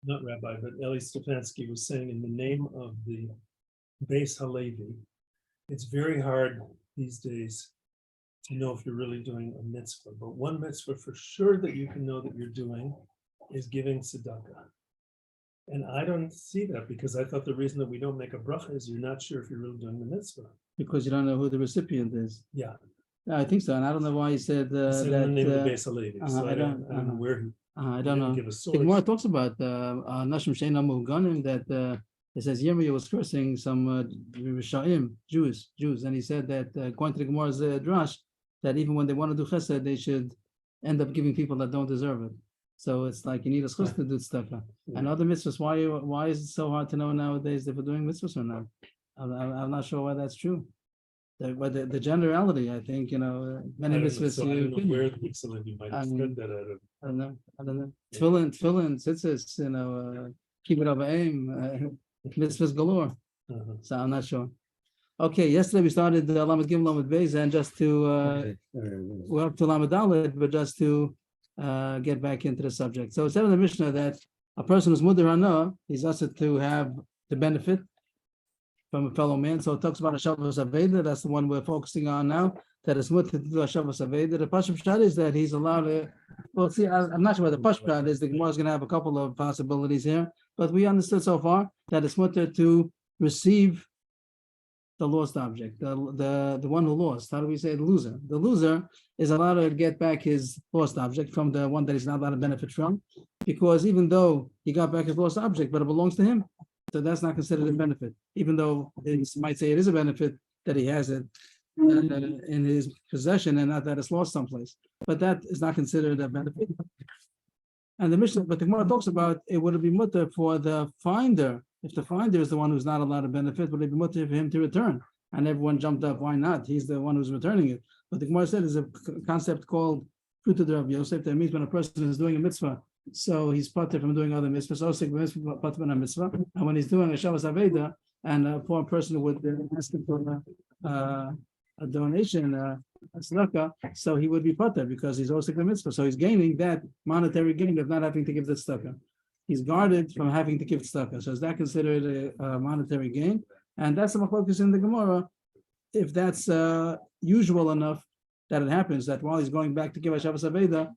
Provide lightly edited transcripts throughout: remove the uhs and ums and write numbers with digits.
not Rabbi, but Eli Stefansky was saying in the name of the Beis Halevi, it's very hard these days to know if you're really doing a mitzvah. But one mitzvah for sure that you can know that you're doing is giving tzedakah. And I don't see that because I thought the reason that we don't make a bracha is you're not sure if you're really doing the mitzvah. Because you don't know who the recipient is. Yeah. I think so. And I don't know why he said that. In the name of the Beis Halevi. So I don't know where I don't know. give a The source. Gemara talks about Nashim Sheina Muganim that it says Yirmiyah was cursing some Rishaim, Jews, and he said that according to the Gemara's drash, that even when they want to do chesed, they should end up giving people that don't deserve it. So it's like you need a chus to do stuff. And other mitzvahs, why is it so hard to know nowadays if we're doing mitzvahs or not? I'm not sure why that's true. But the generality, I think, many mitzvahs. So I don't know where the mitzvah you might have said that out of. I don't know. Tefillin, tzitzis, keep it over aim, mitzvahs galore. So I'm not sure. Okay, yesterday we started the Lamed Gimel Lamed Beis, and just to we're up to Lamed Dalet, but just to get back into the subject. So it said in the Mishnah that a person who's mudar hana, he's also to have the benefit from a fellow man. So it talks about a Shabbos Aveda. That's the one we're focusing on now. That is mutter to do a Shabbos Aveda. The Pashut Pshat is that he's allowed to. Well, see, I'm not sure what the Pashut Pshat is. The Gemara is going to have a couple of possibilities here, but we understood so far that it's mutter to receive the lost object, the one who lost. How do we say the loser? The loser is allowed to get back his lost object from the one that he's not allowed to benefit from, because even though he got back his lost object, but it belongs to him, so that's not considered a benefit. Even though it might say it is a benefit that he has it in his possession and not that it's lost someplace, but that is not considered a benefit. And the Mishnah, but the Gemara talks about it would be mutter for the finder. If the finder is the one who's not allowed to benefit, would it be mutter for him to return? And everyone jumped up. Why not? He's the one who's returning it. But the Gemara said there's a concept called Fruta de Rav Yosef. That means when a person is doing a mitzvah, so he's pater from doing other mitzvahs. Also, pater from a mitzvah. And when he's doing a Shabbos Aveda, and a poor person would ask him for a donation, a tzedakah, so he would be pater because he's also a mitzvah. So he's gaining that monetary gain of not having to give the tzedakah. He's guarded from having to give tzedakah. So is that considered a monetary gain? And that's the focus in the Gemara. If that's usual enough that it happens, that while he's going back to give a Shabbos Aveda,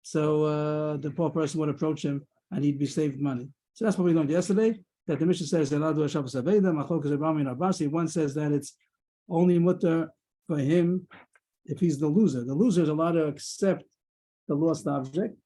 so the poor person would approach him and he'd be saved money. So that's what we learned yesterday, that the Mishnah says, allowed to do a Shabbos Aveda, Machlokes Rabami and Abasi. One says that it's only mutter for him if he's the loser. The loser is allowed to accept the lost object.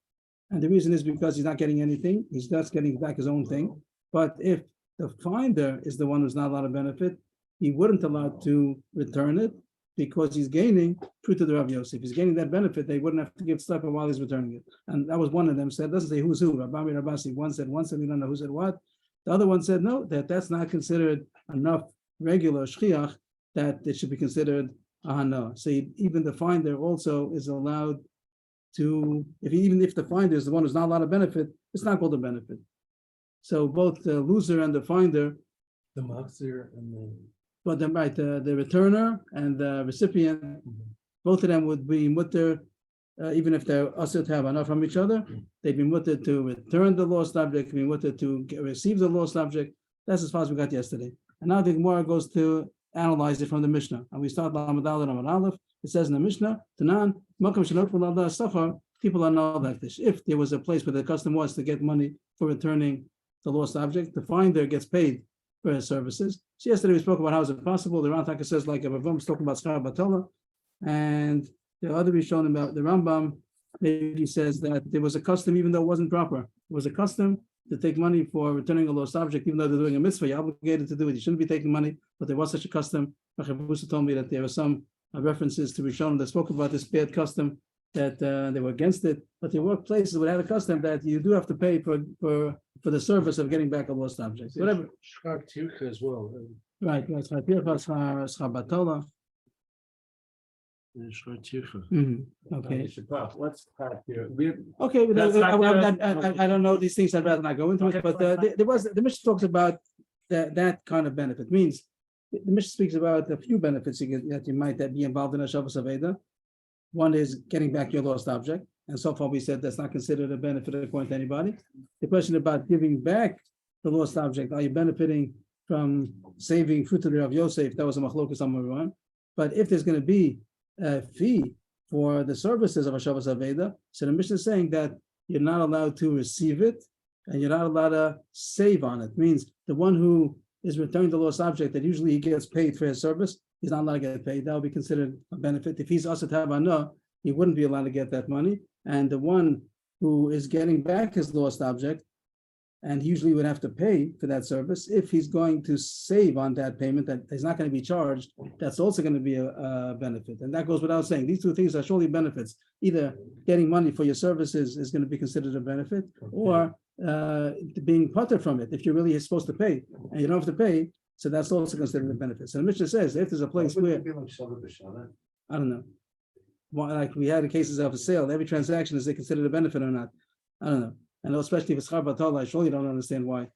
And the reason is because he's not getting anything. He's just getting back his own thing. But if the finder is the one who's not allowed to benefit, he wouldn't allow to return it because he's gaining fruit to the Rav Yosef. He's gaining that benefit. They wouldn't have to give tzedakah while he's returning it. And that was one of them said, doesn't say who's who. Rabbi Rabasi, one said, we don't know who said what. The other one said, no, that's not considered enough regular shchiach that it should be considered a hana. So even the finder also is allowed to, even if the finder is the one who's not allowed to benefit, it's not called a benefit. So both the loser and the finder, the machzir and the returner and the recipient, both of them would be mutter, even if they're also to have enough from each other, they'd be mutter to return the lost object, be mutter to receive the lost object. That's as far as we got yesterday. And now the Gemara goes to analyze it from the Mishnah. And we start Lamed Aleph and Lamed Aleph. It says in the Mishnah, Tanan, people are not like this. If there was a place where the custom was to get money for returning the lost object, the finder gets paid for his services. So yesterday we spoke about how is it possible. The Rantaka says like a Ravam is talking about Schar Batola, and the other is shown about the Rambam. Maybe says that there was a custom even though it wasn't proper. It was a custom to take money for returning a lost object, even though they're doing a mitzvah. You're obligated to do it. You shouldn't be taking money, but there was such a custom. Rachabusa told me that there were some references to Rishonim that spoke about this bad custom, that they were against it, but there were places where they had a custom that you do have to pay for the service of getting back a lost object. Whatever. Schar Tircha as well. Right. Schar Tircha, Schar Batola. Okay. Let's start here. Okay, but I don't know these things. I'd rather not go into it. But the Mishnah talks about that kind of benefit. Means the Mishnah speaks about a few benefits that you might be involved in a Shabbos Aveda. One is getting back your lost object, And so far, we said that's not considered a benefit according to anybody. The question about giving back the lost object, are you benefiting from saving fruit of the Rav Yosef? That was a machlokas on everyone. But if there's going to be a fee for the services of Hashavas Aveda, so the Mishnah is saying that you're not allowed to receive it and you're not allowed to save on it. It means the one who is returning the lost object that usually he gets paid for his service, he's not allowed to get paid. That would be considered a benefit. If he's asat havana, he wouldn't be allowed to get that money. And the one who is getting back his lost object, and he usually would have to pay for that service, if he's going to save on that payment that is not going to be charged, that's also going to be a benefit. And that goes without saying. These two things are surely benefits. Either getting money for your services is going to be considered a benefit, or being parted from it if you're really supposed to pay and you don't have to pay, so that's also considered a benefit. So the Mishnah says if there's a place where I don't know, like we had cases of a sale, every transaction is they considered a benefit or not? I don't know. I know, especially if it's char batala, I surely don't understand why,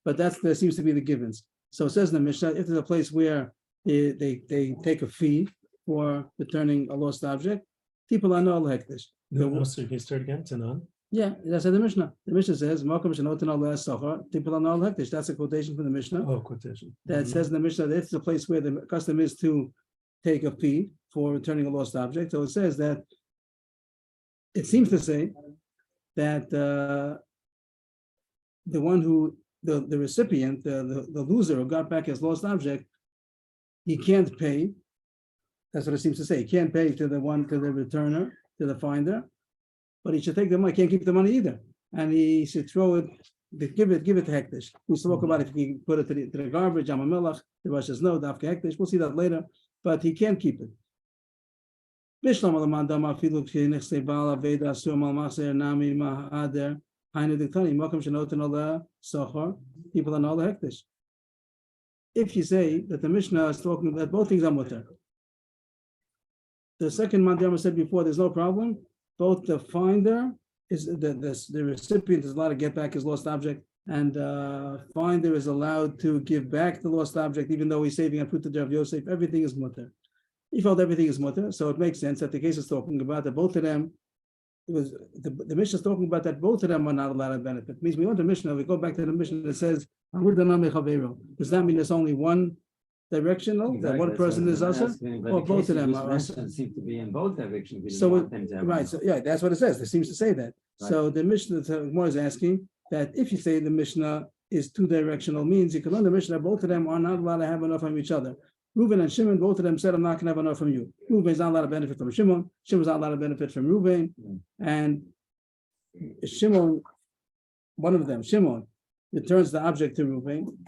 but there seems to be the givens. So it says in the Mishnah, if there's a place where they take a fee for returning a lost object, people are no hektish. No, so you can start again, Tanan. Yeah, that's in the Mishnah. The Mishnah says, "Makom shenoten al sachar, people are no hektish." That's a quotation from the Mishnah. Oh, quotation. That says in the Mishnah that if it's a place where the custom is to take a fee for returning a lost object, so it says that it seems to say that the one who the recipient, the loser who got back his lost object, he can't pay. That's what it seems to say. He can't pay to the returner, to the finder, but he should take the money. Can't keep the money either, and he should throw it, give it to hektish. We spoke about if he put it to the garbage, amamelach. The Rosh says no, dafka hektish. We'll see that later, but he can't keep it. People are not hektish. If you say that the Mishnah is talking that both things are mutter, the second mandama said before, there's no problem. Both the finder is the recipient is allowed to get back his lost object, and finder is allowed to give back the lost object, even though he's saving a fruit of Rav Yosef. Everything is mutter. He felt everything is mutter, so it makes sense that the case is talking about that both of them. It was the Mishnah is talking about that both of them are not allowed to benefit. It means we want the Mishnah. We go back to the Mishnah that says, does that mean there's only one directional, exactly, that one person is asa, or both of them are asa? Seem to be in both directions. So right, so yeah, that's what it says. It seems to say that. Right. So the Mishnah, the Gemara is asking that if you say the Mishnah is two directional, means you can learn the Mishnah. Both of them are not allowed to have enough from each other. Reuben and Shimon, both of them said, I'm not going to have enough from you. Reuben is not allowed to benefit from Shimon. Shimon is not allowed to benefit from Reuben. And Shimon, one of them, Shimon, returns the object to Reuben.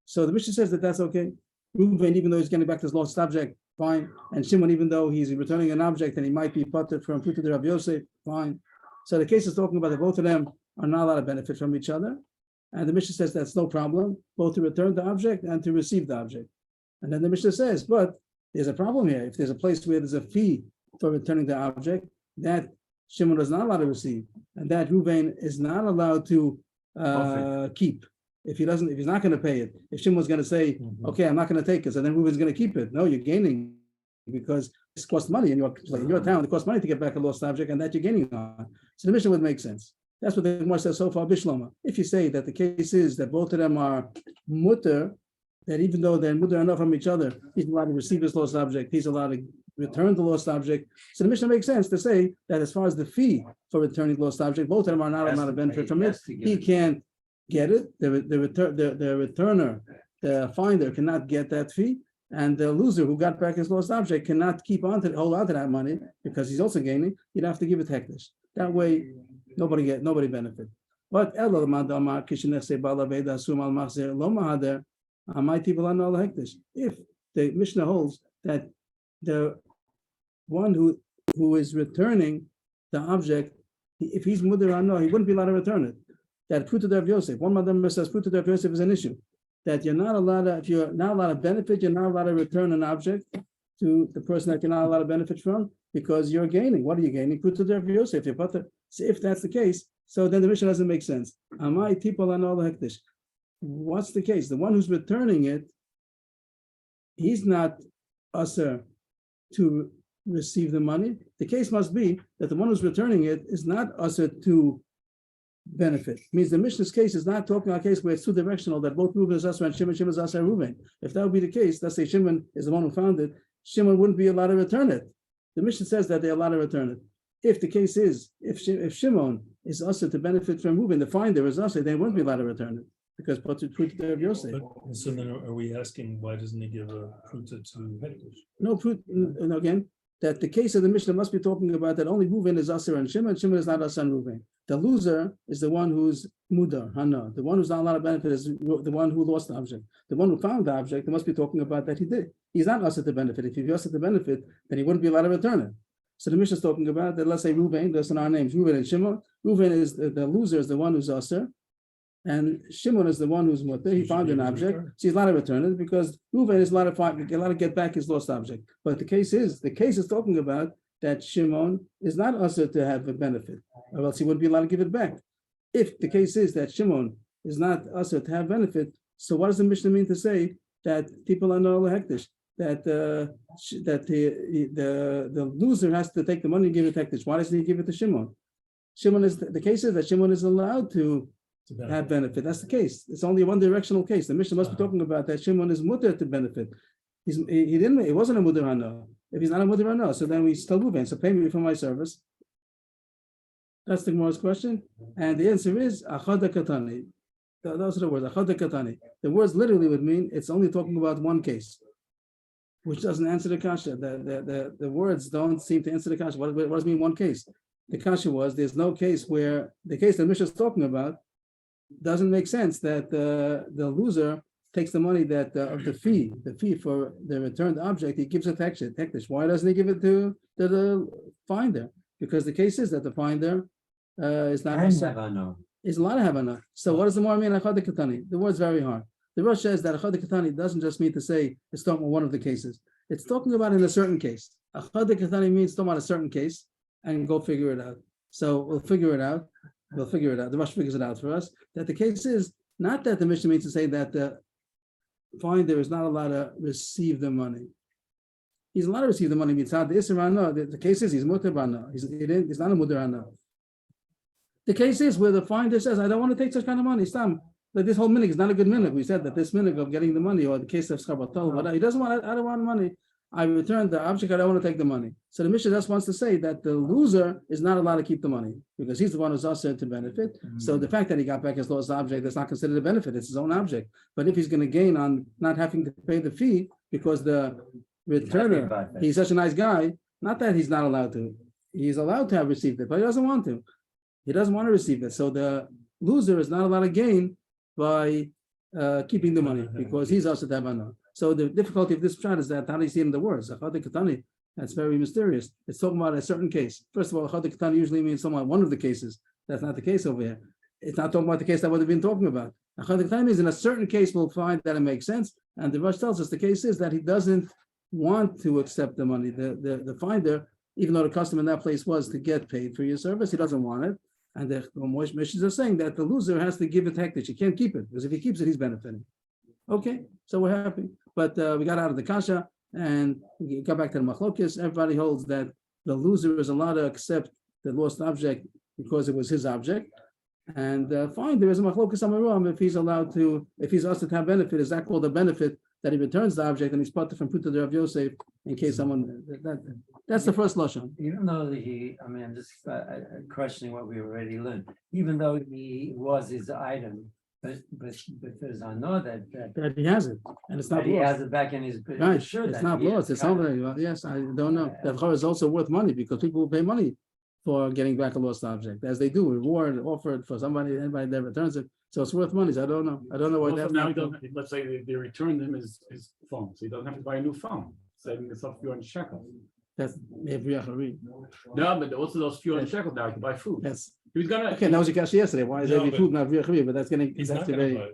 So the Mishnah says that that's okay. Reuben, even though he's getting back to his lost object, fine. And Shimon, even though he's returning an object and he might be parted from fruit of the Rav Yosef, fine. So the case is talking about that both of them are not allowed to benefit from each other. And the Mishnah says that's no problem, both to return the object and to receive the object. And then the Mishnah says, but there's a problem here. If there's a place where there's a fee for returning the object, that Shimon is not allowed to receive, and that Reuven is not allowed to keep. If he's not going to pay it, if Shimon's going to say, okay, I'm not going to take it, so then Reuven's going to keep it. No, you're gaining because it costs money in your town. It costs money to get back a lost object, and that you're gaining on. So the Mishnah would make sense. That's what the Gemara says so far, Bishlama. If you say that the case is that both of them are mutter, that even though they're mutter enough from each other, he's allowed to receive his lost object, he's allowed to return the lost object. So the Mishnah makes sense to say that as far as the fee for returning the lost object, both of them are not allowed to benefit from it. He can't get it. The returner, the finder cannot get that fee, and the loser who got back his lost object cannot hold on to that money because he's also gaining. You'd have to give it hektish. That way, nobody benefit. But if the Mishnah holds that the one who is returning the object, if he's mudar ano, he wouldn't be allowed to return it. That fruit of Rav Yosef, one Madam says fruit of Rav Yosef is an issue. That you're not allowed to, if you're not allowed to benefit, you're not allowed to return an object to the person that you're not allowed to benefit from because you're gaining. What are you gaining? Fruit of Rav Yosef. So if that's the case, so then the Mishnah doesn't make sense. Amai tipal ano hektish. What's the case? The one who's returning it, he's not usher to receive the money, the case must be that the one who's returning it is not usher to benefit. Means the Mishnah's case is not talking about a case where it's two directional, that both Reuben is usher and Shimon is usher Reuben. If that would be the case, let's say Shimon is the one who found it, Shimon wouldn't be allowed to return it. The Mishnah says that they're allowed to return it. If the case is, if Shimon is usher to benefit from Reuben, the finder is usher, they wouldn't be allowed to return it because pruta of Yosef. So then are we asking, why doesn't he give a pruta to Hektish? No proof, and again, that the case of the Mishnah must be talking about that only Reuven is Aser and Shimon is not Aser and Reuven. The loser is the one who's Mudar, Hana. The one who's not allowed to benefit is the one who lost the object. The one who found the object, they must be talking about that he did. He's not Aser to benefit. If he's Aser to benefit, then he wouldn't be allowed to return it. So the Mishnah is talking about that, let's say Reuven, that's in our names, Reuven and Shimon. Reuven is the loser, is the one who's Aser. And Shimon is the one who's mutter. He found an object, so he's allowed to return it because Reuven is allowed to get back his lost object. But the case is talking about that Shimon is not usher to have a benefit, or else he wouldn't be allowed to give it back. If the case is that Shimon is not usher to have benefit, so what does the Mishnah mean to say that people are no hektish? That the loser has to take the money and give it to hektish. Why doesn't he give it to Shimon? The case is that Shimon is allowed to have benefit. That's the case. It's only a one-directional case. The Mishnah must be talking about that Shimon is mutter to benefit. He wasn't a mutter hana. If he's not a mutter hana, so then we still move in. So pay me for my service. That's the Gemara's question. And the answer is achada katani. Those are the words, achada katani. The words literally would mean it's only talking about one case, which doesn't answer the kasha. The words don't seem to answer the kasha. What does it mean one case? The kasha was there's no case where the case that Mishnah is talking about doesn't make sense that the loser takes the money that of the fee for the returned object, he gives it to hektish. Why doesn't he give it to the finder? Because the case is that the finder is not is allowed to have enough. So what does the more mean achad katani? The word's very hard. The Rosh says that achad katani doesn't just mean to say it's talking about one of the cases. It's talking about in a certain case. Achad katani means talking about a certain case and go figure it out. So we'll figure it out. The Rosh figures it out for us, that the case is not that the Mishnah means to say that the finder is not allowed to receive the money. He's allowed to receive the money. The case is he's mutter bana. He's not a mutter hana. The case is where the finder says, I don't want to take such kind of money. Stam. Like this whole minhag is not a good minhag. We said that this minhag of getting the money, or the case of Schabatal, but he doesn't want. I don't want money. I returned the object, I don't want to take the money. So the Mishnah just wants to say that the loser is not allowed to keep the money because he's the one who's also to benefit. Mm-hmm. So the fact that he got back his lost object, that's not considered a benefit, it's his own object. But if he's going to gain on not having to pay the fee because the returner, he's such a nice guy, not that he's not allowed to. He's allowed to have received it, but he doesn't want to. He doesn't want to receive it. So the loser is not allowed to gain by keeping the money because he's also tabana. So the difficulty of this pshat is that how do you see it in the words? That's very mysterious. It's talking about a certain case. First of all, achad katani usually means somewhat one of the cases. That's not the case over here. It's not talking about the case that would have been talking about. Achad katani means in a certain case we'll find that it makes sense. And the Rosh tells us the case is that he doesn't want to accept the money. The finder, even though the custom in that place was to get paid for your service, he doesn't want it. And the Mishnahs are saying that the loser has to give it to hektish. He can't keep it because if he keeps it, he's benefiting. Okay, so we're happy. But we got out of the kasha and we got back to the machlokes. Everybody holds that the loser is allowed to accept the lost object because it was his object. And fine, there is a machlokes amaram if he's allowed to, if he's asked to have benefit, is that called a benefit that he returns the object and he's put from Pruta de Rav Yosef in case someone, that's the first lashon. Even though I'm just questioning what we already learned. Even though he was his item, but there's I know that he has it and it's not he lost. has it back in his Right, sure it's not lost. It's something. Yes, I don't know. That is also worth money because people will pay money for getting back a lost object, as they do, reward offered for anybody that returns it. So it's worth money. So I don't know why Also, that. now let's say they returned him his phone, so he doesn't have to buy a new phone, saving himself a few hundred shekels. That's every Achari. No, but also those few hundred shekels now to buy food. Yes. He was gonna. Okay, that was your question yesterday. Why is every food not every Achari? But that's getting. He's That's not going to very.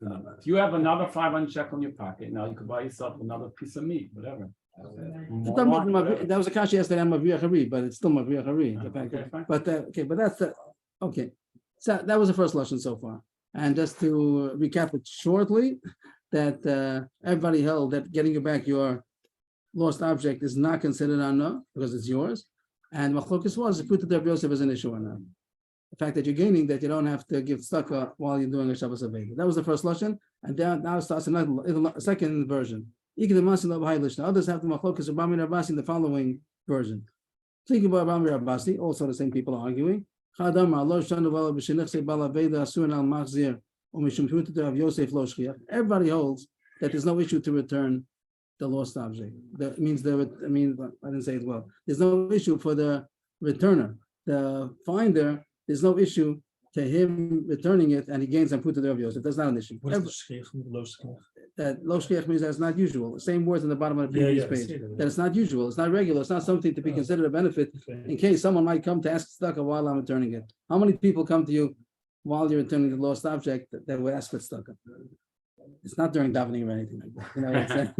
buy. If you have another 500 shekel in your pocket, now you could buy yourself another piece of meat, whatever. That was a kasha yesterday on Mavri Achari, but it's still Mavri Achari. Okay, fine. But but that's the okay. So that was the first lesson so far. And just to recap it shortly, that everybody held that getting you back your lost object is not considered anna because it's yours. And machlokes was if put the Rav Yosef as an issue or not. The fact that you're gaining that you don't have to give tzedakah while you're doing a Shabbos Aveda. That was the first lashon, and then now starts another second version. Others have the machlokes of Rabbi Rabbasi in the following version. Thinking about Rabbi Rabbasi, also the same people are arguing. Everybody holds that there's no issue to return the lost object. That means I didn't say it well. There's no issue for the returner. The finder, there's no issue to him returning it, and he gains and put to the Rav Yosef. That's not an issue. What is the shchiach from the lo shchiach? That lo shchiach means that's not usual. The same words on the bottom of the previous I page. see that. That it's not usual. It's not regular. It's not something to be considered a benefit Okay. in case someone might come to ask tzedakah while I'm returning it. How many people come to you while you're returning the lost object that would ask for tzedakah? It's not during davening or anything like that. You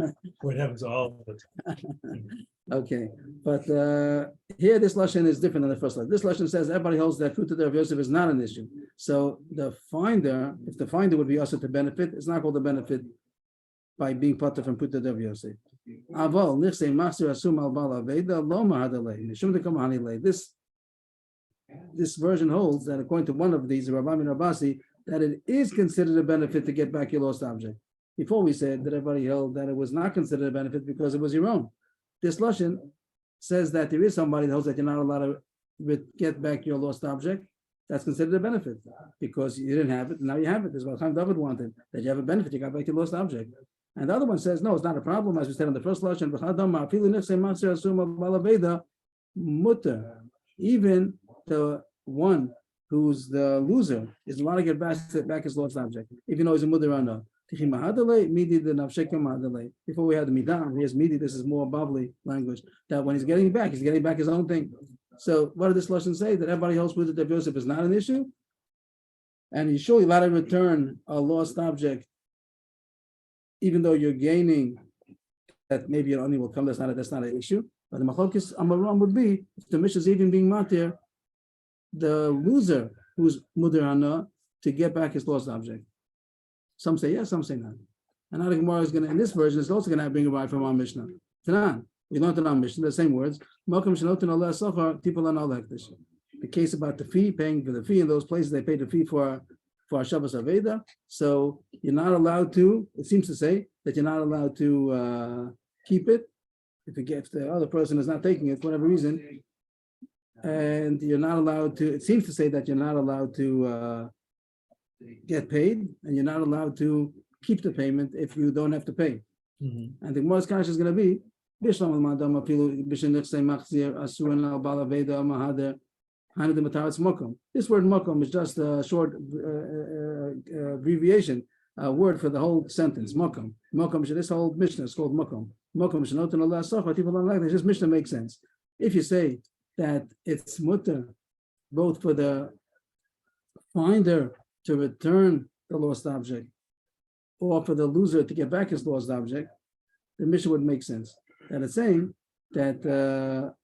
know, What happens all the time? okay, but here this lashon is different than the first lashon. This lashon says everybody holds that fruit of the Rav Yosef is not an issue. So the finder, if the finder would be also to benefit, it's not called a benefit by being part from put to the Rav Yosef. Aval nichsei machzir asum al bal aveda lo mahadalei mishum dekam hanilei. This version holds that according to one of these, Rabbi Rabbasi, that it is considered a benefit to get back your lost object. Before we said that everybody held that it was not considered a benefit because it was your own. This lashon says that there is somebody that holds that you're not allowed to get back your lost object. That's considered a benefit because you didn't have it, and now you have it. This is what Chaim David wanted, that you have a benefit, you got back your lost object. And the other one says, no, it's not a problem, as we said on the first lashon, mutter. Even the one who's the loser is allowed to get back his lost object, if he knows a mother or not. Before we had the midah, here's midi. This is more bubbly language. That when he's getting back his own thing. So what did this lesson say? That everybody holds with the Rav Yosef is not an issue, and you surely allowed to return a lost object, even though you're gaining. That maybe your only will come. That's not an issue. But the machlokes amaram would be if the Mishnah is even being matir, the loser who's muder hana to get back his lost object. Some say yes, some say not. And now the Gemara is going to, in this version, is also going to bring a right from our Mishnah. Tanan, we learned in our Mishnah the same words. The case about the fee, paying for the fee in those places they pay the fee for Shabbos Aveda. So you're not allowed to. It seems to say that you're not allowed to keep it if the other person is not taking it for whatever reason. And you're not allowed to. It seems to say that you're not allowed to get paid, and you're not allowed to keep the payment if you don't have to pay. And the Gemara's kasha is going to be this word mokum is just a short abbreviation word for the whole sentence. Mokum. This whole Mishnah is called mokum. Mokum. People don't like this. This Mishnah makes sense. If you say that it's mutter both for the finder to return the lost object or for the loser to get back his lost object, the Mishnah would make sense. That it's saying that the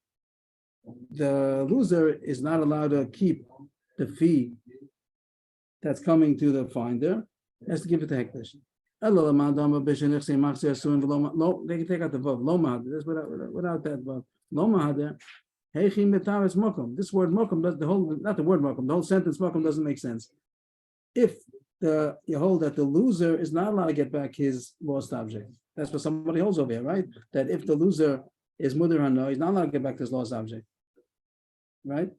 loser is not allowed to keep the fee that's coming to the finder, has to give it to Hekdesh. They can take out the vote. Without that vote. This word mokum, not the word mokum, the whole sentence mokum doesn't make sense. If you hold that the loser is not allowed to get back his lost object. That's what somebody holds over here, right? That if the loser is muder hana, he's not allowed to get back his lost object. Right?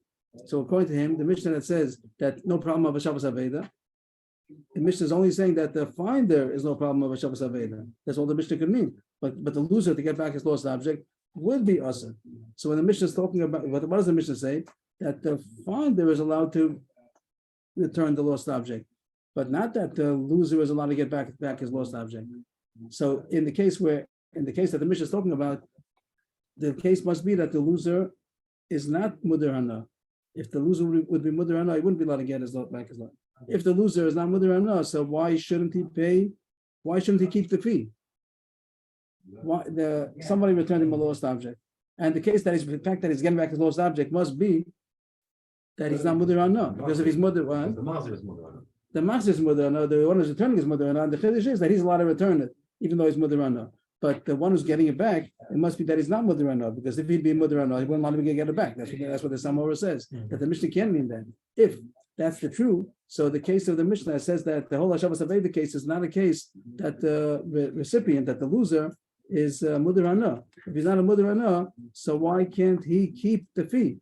So according to him, the Mishnah that says that no problem of a Shabbos Aveda, the Mishnah is only saying that the finder is no problem of a Shabbos Aveda. That's all the Mishnah could mean. But the loser to get back his lost object would be usher. So when the Mishnah is talking about, what does the Mishnah say? That the finder is allowed to return the lost object, but not that the loser is allowed to get back his lost object. So in the case that the Mishnah is talking about, the case must be that the loser is not muder hana. If the loser would be muder hana, he wouldn't be allowed to get his lot back his lot. If the loser is not muder hana, so why shouldn't he pay? Why shouldn't he keep the fee? Somebody returned him a lost object, and the case that is the fact that he's getting back his lost object must be that he's not muder hana, because if he's muder hana, the master is muder hana, the one who's returning is muder hana. The chiddush is that he's allowed to return it, even though he's muder hana. but the one who's getting it back, it must be that he's not Mudar Ano, because if he'd be Mudar Ano, he wouldn't want him to get it back. That's what the Samora says, that the Mishnah can mean that. If that's the true, so the case of the Mishnah says that the whole Hashavas Aveda case is not a case that the recipient, that the loser is Mudar Ano. If he's not a Mudar Ano, so why can't he keep the fee?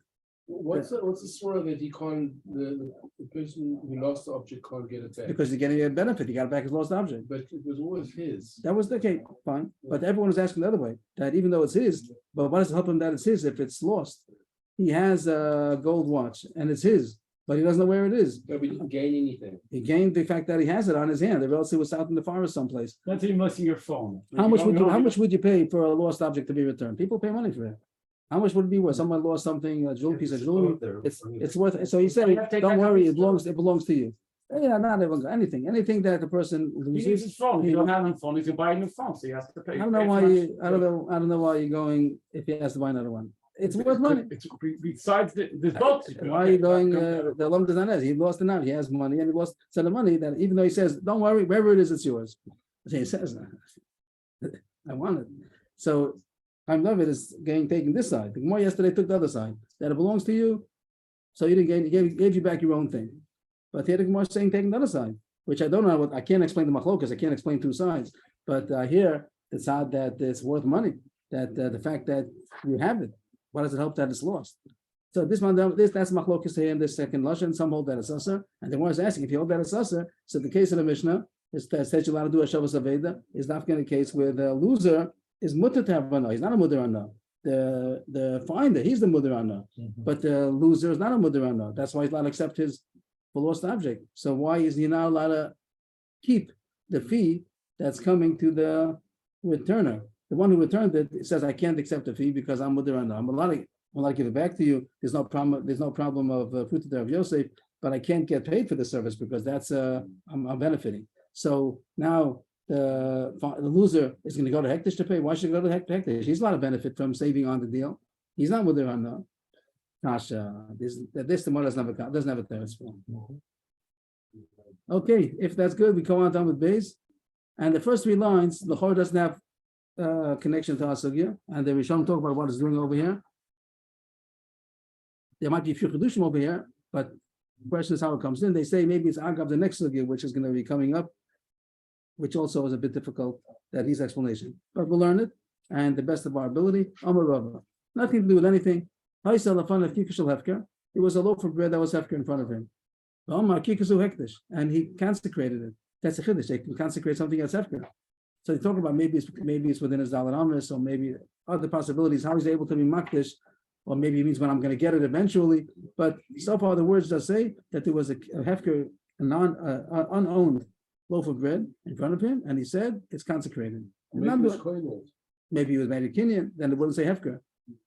What's the swara that he can't, the person who lost the object can't get it back? Because he's getting a benefit, he got back his lost object. But it was always his. That was the case, fine. But everyone was asking the other way, that even though it's his, but why does it help him that it's his if it's lost? He has a gold watch and it's his, but he doesn't know where it is. But we didn't gain anything. He gained the fact that he has it on his hand. The relative was out in the forest someplace. That's him missing your phone. How much would you pay for a lost object to be returned? People pay money for it. How much would it be worth? Someone lost something, a jewel piece of jewelry. It's worth. So he said, You have to take "Don't that worry, company. it belongs to you." Yeah, not even anything that the person He needs loses. his phone. If you don't have a phone, you can buy a new phone, so you have to pay. I don't know why I don't know why you're going if he has to buy another one. It's worth money. It's besides the both. Why are you going? The Lom does not have. He lost it now. He has money and he lost some of the money that even though he says, "Don't worry, wherever it is, it's yours." He says, "I want it." So I'm love it is taking this side. The Gemara yesterday took the other side that it belongs to you, so you didn't gain. He gave you back your own thing. But here the Gemara is saying taking the other side, which I don't know what I can't explain the machlokas. I can't explain two sides. But here it's odd that it's worth money. That the fact that you have it, why does it help that it's lost? So that's machlokas here in this second lashon. Some hold that it's usher, and the Gemara is asking if you hold that it's usher. So the case of the Mishnah is that says you're allowed to do a Shavas Aveda is not going to case where the loser is mutter to have ano. He's not a mudar ano. The finder, he's the mudar ano. But the loser is not a mudar ano. That's why he's allowed to accept his lost object. So why is he not allowed to keep the fee that's coming to the returner? The one who returned it says, I can't accept the fee because I'm mudar ano. I'm allowed to give it back to you. There's no problem of fruit of Yosef, but I can't get paid for the service because that's I'm benefiting. So now the loser is going to go to Hektish to pay. Why should he go to Hektish? He's allowed to benefit from saving on the deal. He's not with on the Kasha. This the more doesn't have a third for. Okay, if that's good, we go on down with base. And the first three lines, the Chor doesn't have connection to Asugya, and the Rishon talk about what it's doing over here. There might be a few Chedushim over here, but the question is how it comes in. They say maybe it's Agav the next Sugya, which is going to be coming up, which also is a bit difficult, that his explanation. But we'll learn it, and the best of our ability. Amar Rava. Nothing to do with anything. It was a loaf of bread that was hefker in front of him. And he consecrated it. That's a chiddush. They can consecrate something that's hefker. So they talk about maybe it's within his dalar amis, or maybe other possibilities. How he's able to be makdish, or maybe it means when I'm going to get it eventually. But so far the words just say that there was a hefker, a unowned loaf of bread in front of him, and he said it's consecrated. Maybe he was made a kinyan, then it wouldn't say hefker.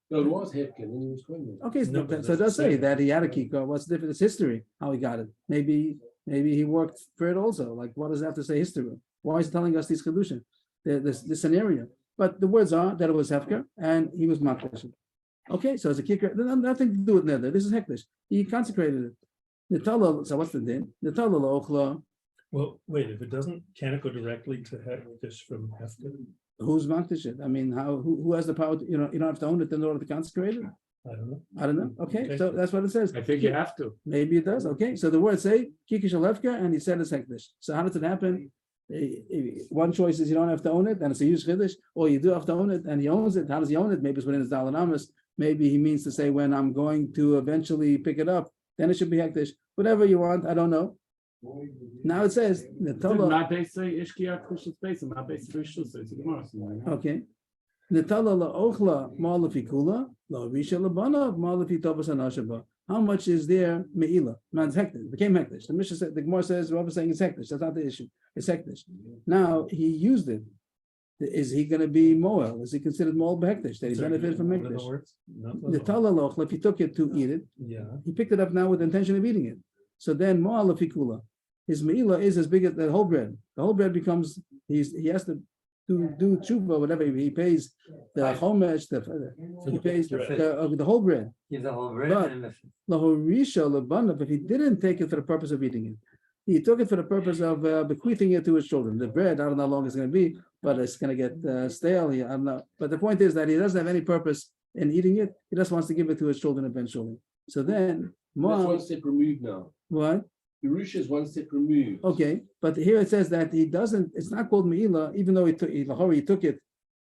No, it was Hefkin, and he was Kohen. Okay, so it does say that he had a kikar. What's the difference? It's history how he got it. Maybe he worked for it also. Like, what does that have to say history? Why is he telling us these kedushin, this scenario? But the words are that it was hefker and he was makdash. Okay, so it's a kikar. Nothing to do with nether. This is hektish. He consecrated it. So what's the din? Well, wait. If it doesn't, can it go directly to hektish from hefker? Who's makdish it? I mean, who has the power? You don't have to own it in order to consecrate it. I don't know. Okay, so that's what it says. I think you have to. Maybe it does. Okay, so the words say kikish alefka, and he said it's hektish. So how does it happen? One choice is you don't have to own it, and it's a huge chiddush, or you do have to own it, and he owns it. How does he own it? Maybe it's within his dalanamas. Maybe he means to say when I'm going to eventually pick it up, then it should be hektish. Whatever you want, I don't know. Now it says the Torah. Okay. How much is there meila? Man's hektish. Became hektish. The Mishnah said, the Gemara says, Rabbi saying it's hektish. That's not the issue. It's hektish. Now he used it. Is he going to be moel? Is he considered moel behektish? That he benefited from hektish? The talaloch, if he took it to eat it, he picked it up now with the intention of eating it. So then moel afikula. His meila is as big as the whole bread. The whole bread becomes he has to do tshuva, whatever he pays the chomesh, he pays the whole bread. Give the whole bread. But lahorisha lebanav, if he didn't take it for the purpose of eating it, he took it for the purpose of bequeathing it to his children. The bread, I don't know how long it's going to be, but it's gonna get stale. I don't know. But the point is that he doesn't have any purpose in eating it. He just wants to give it to his children eventually. So then, That's one step removed now. what? Yerusha is one step removed. Okay, but here it says that he doesn't. It's not called meila, even though he took it.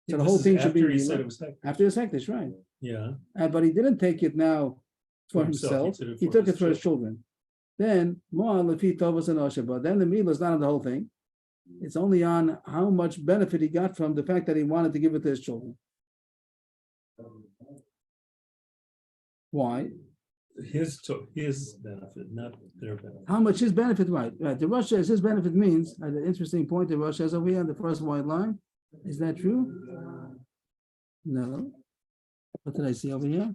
So the This whole is thing should be after he said meila. it was hectic. After his hektish, right? Yeah, But he didn't take it now for For himself, himself. he He took it for took it his for his children. Then Mo'al if he tovas and oshaba. Then the meal is not on the whole thing. It's only on how much benefit he got from the fact that he wanted to give it to his children. Why? his benefit, not their benefit. How much his benefit? Right. The Rosh says his benefit means an interesting point. The Rosh says over here on the first white line. Is that true? No. What did I see over here?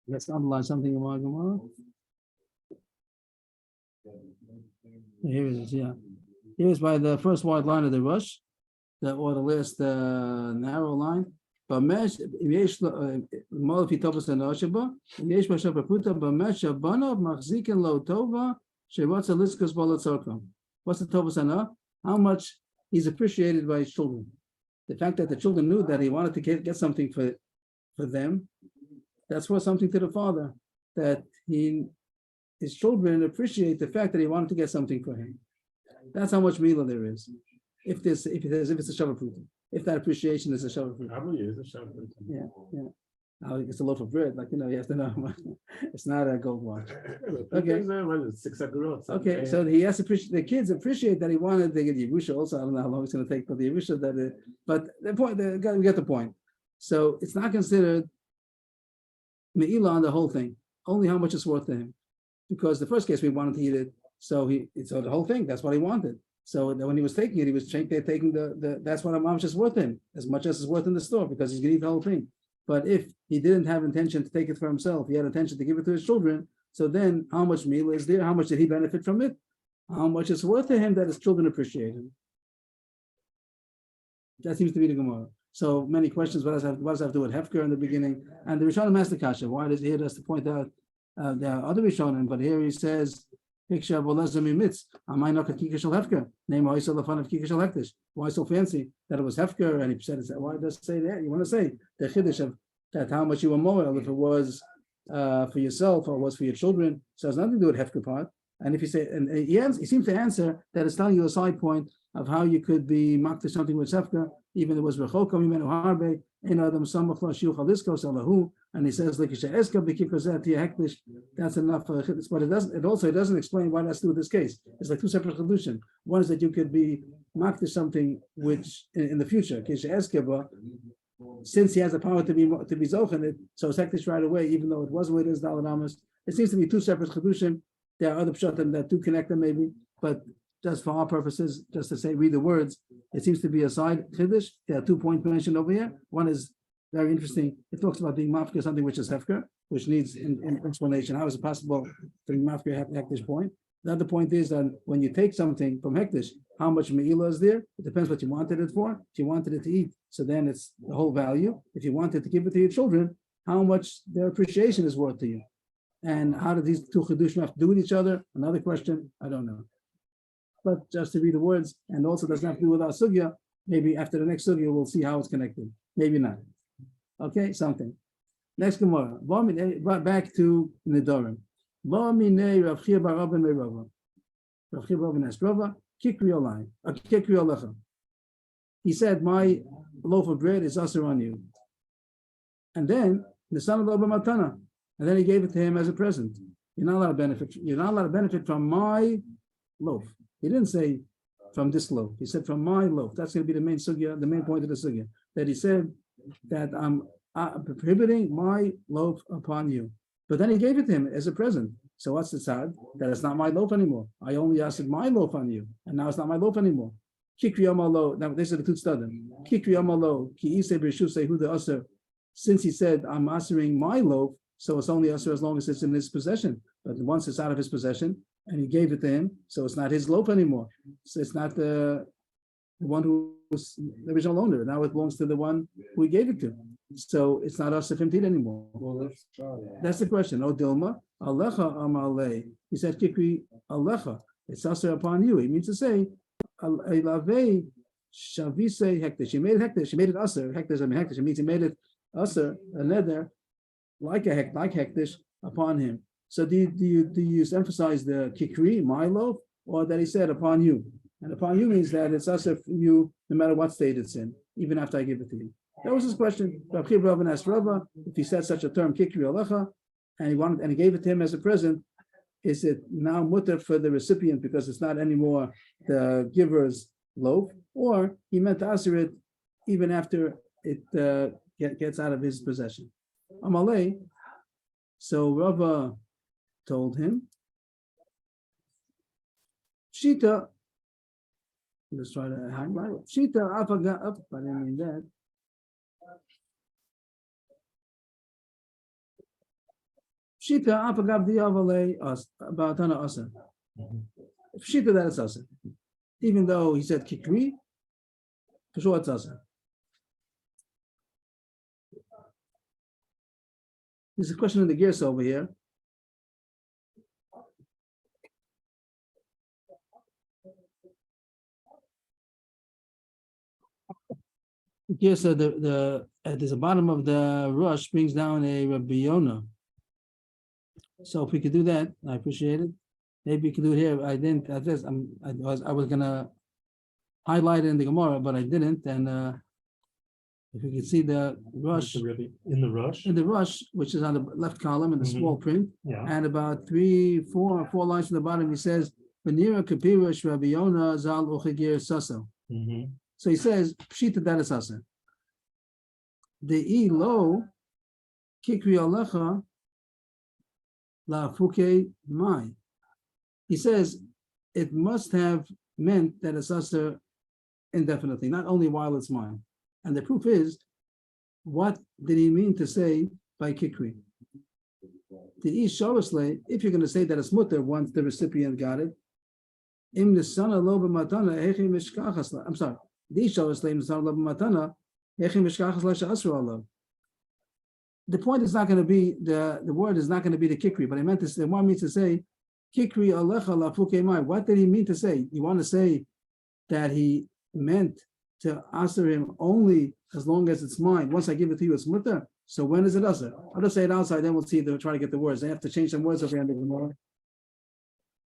Let's underline something in my Gemara. Here it is, yeah. Here is by the first white line of the Rosh, or the last narrow line. But mesh, more fitopus and oshaba, yesh bashab puta, but mesh abana machzikin lo tova, shevatza liskus balatzorkom. What's the tovas and how much he's appreciated by his children? The fact that the children knew that he wanted to get something for them, that's worth something to the father. That his children appreciate the fact that he wanted to get something for him. That's how much mila there is. If it's a shabbat fruit, if that appreciation is a shabbat fruit. Probably is a shabbat. Yeah. Now it's a loaf of bread, like you have to know. It's not a gold watch. Okay. Well, it's 6 agorot. Okay, so he has to appreciate, the kids appreciate that he wanted to get Yerusha also. I don't know how long it's going to take for the Yerusha, but the point, we get the point. So it's not considered me'ilah on the whole thing, only how much it's worth to him. Because the first case we wanted to eat it, so the whole thing, that's what he wanted. So when he was taking it, he was taking that's what how much it's worth to him, as much as it's worth in the store, because he's going to eat the whole thing. But if he didn't have intention to take it for himself, he had intention to give it to his children, so then how much meal is there? How much did he benefit from it? How much it's worth to him that his children appreciate him? That seems to be the Gemara. So many questions. What does it have to do with Hefker in the beginning? And the Rishonim asked the Kasha. Why does he here to point out there are other Rishonim, but here he says, why so fancy that it was Hefker? And he said, why does it say that? You want to say the Chiddush of that how much you were moral, if it was for yourself or was for your children. So it has nothing to do with Hefker part. And if you say, and he seems to answer that it's telling you a side point of how you could be mocked to something with Hefker, even though it was Rechokom Yimenu Harbe, in Adam Samach Lo Shiuch Aliskos Alahu, and he says Likisha Eska B'Kikozet Hektish. That's enough for Chiddush, but it doesn't explain why that's to do with this case. It's like two separate Chiddushim. One is that you could be mocked to something which in the future, Kisha Eska, since he has the power to be Zochen it, so it's Hektish right away, even though it was what it is Dalaramas. It seems to be two separate Chiddushim. There are other pshatim that do connect them maybe, but just for our purposes, just to say, read the words, it seems to be a side chiddush. There are 2 points mentioned over here. One is very interesting. It talks about being mafka, something which is hefker, which needs an explanation. How is it possible to be mafka hektish point? The other point is that when you take something from hektish, how much me'ilah is there? It depends what you wanted it for. If you wanted it to eat, so then it's the whole value. If you wanted to give it to your children, how much their appreciation is worth to you. And how do these two chidushim have to do with each other? Another question, I don't know. But just to read the words, and also doesn't have to do with our sugya. Maybe after the next sugya, we'll see how it's connected. Maybe not. Okay, something. Next Gemara. Back to nedarim. Rav Chia bar Rabban me'Rava. Rav Chia bar Rabban asked Rava, kikri olai, kikri olecha. He said, my loaf of bread is asur on you. And then the son of the matana. And then he gave it to him as a present. You're not allowed to benefit. You're not allowed to benefit from my loaf. He didn't say from this loaf. He said from my loaf. That's going to be the main sugya, the main point of the sugya. That he said that I'm prohibiting my loaf upon you. But then he gave it to him as a present. So what's the tzad? That it's not my loaf anymore. I only asked my loaf on you, and now it's not my loaf anymore. Kikri amalo. Now this is the two tzadim. Kikri amalo ki isei b'reshusei hu de'aser. Since he said I'm asering my loaf. So it's only usher as long as it's in his possession. But once it's out of his possession and he gave it to him, so it's not his loaf anymore. So it's not the one who was the original owner. Now it belongs to the one who he gave it to. So it's not us if him to eat anymore. Well, let's try that. That's the question. Oh, Dilma, Alecha Amale. He said, Kikri Alecha. It's also upon you. He means to say, Elave Shavise Hektish. She made it Hektish. She made it Aser. Hektish, I mean Hektish. It means he made it Aser, a nether, like Hektish upon him. So do you emphasize the Kikri, my loaf, or that he said upon you? And upon you means that it's Aser for you, no matter what state it's in, even after I give it to you. That was his question. Rav asked Rava if he said such a term, Kikri Alecha, and he gave it to him as a present. Is it now mutter for the recipient because it's not anymore the giver's loaf, or he meant to answer it even after it gets out of his possession? Amalei. So Rava told him, Shita. Let's try to highlight it. Shita apaga up. I didn't mean that. Shita apagav diavale about Tana Asa. Shita that is Asa. Even though he said Kikri, for sure it's Asa. There's a question in the gears over here. Yes, so there's a bottom of the rush brings down a Rabbi Yonah. So if we could do that, I appreciate it. Maybe we could do it here. I didn't. I was gonna highlight it in the Gemara, but I didn't. And if we could see the rush In the rush? in the rush, which is on the left column in the small print, Yeah. and about 4 lines from the bottom, he says, "Venira kapirish Rabbi Yonah zal uchegir saso." Mhm. So he says, "Pshita that is asa." The e lo kikri alecha la fuke mai. He says it must have meant that it's asa indefinitely, not only while it's mine. And the proof is, what did he mean to say by kikri? The e shavasle, if you're going to say that it's mutter once the recipient got it, im nisana lo b'matana hechi mishkachas. I'm sorry. The point is not going to be the word is not going to be the kikri, but he meant to say, want me to say kikri alecha la fuke mai. What did he mean to say? You want to say that he meant to answer him only as long as it's mine. Once I give it to you, it's mutter. So when is it usher? I'll just say it outside, then we'll see. They'll try to get the words. They have to change some words over here.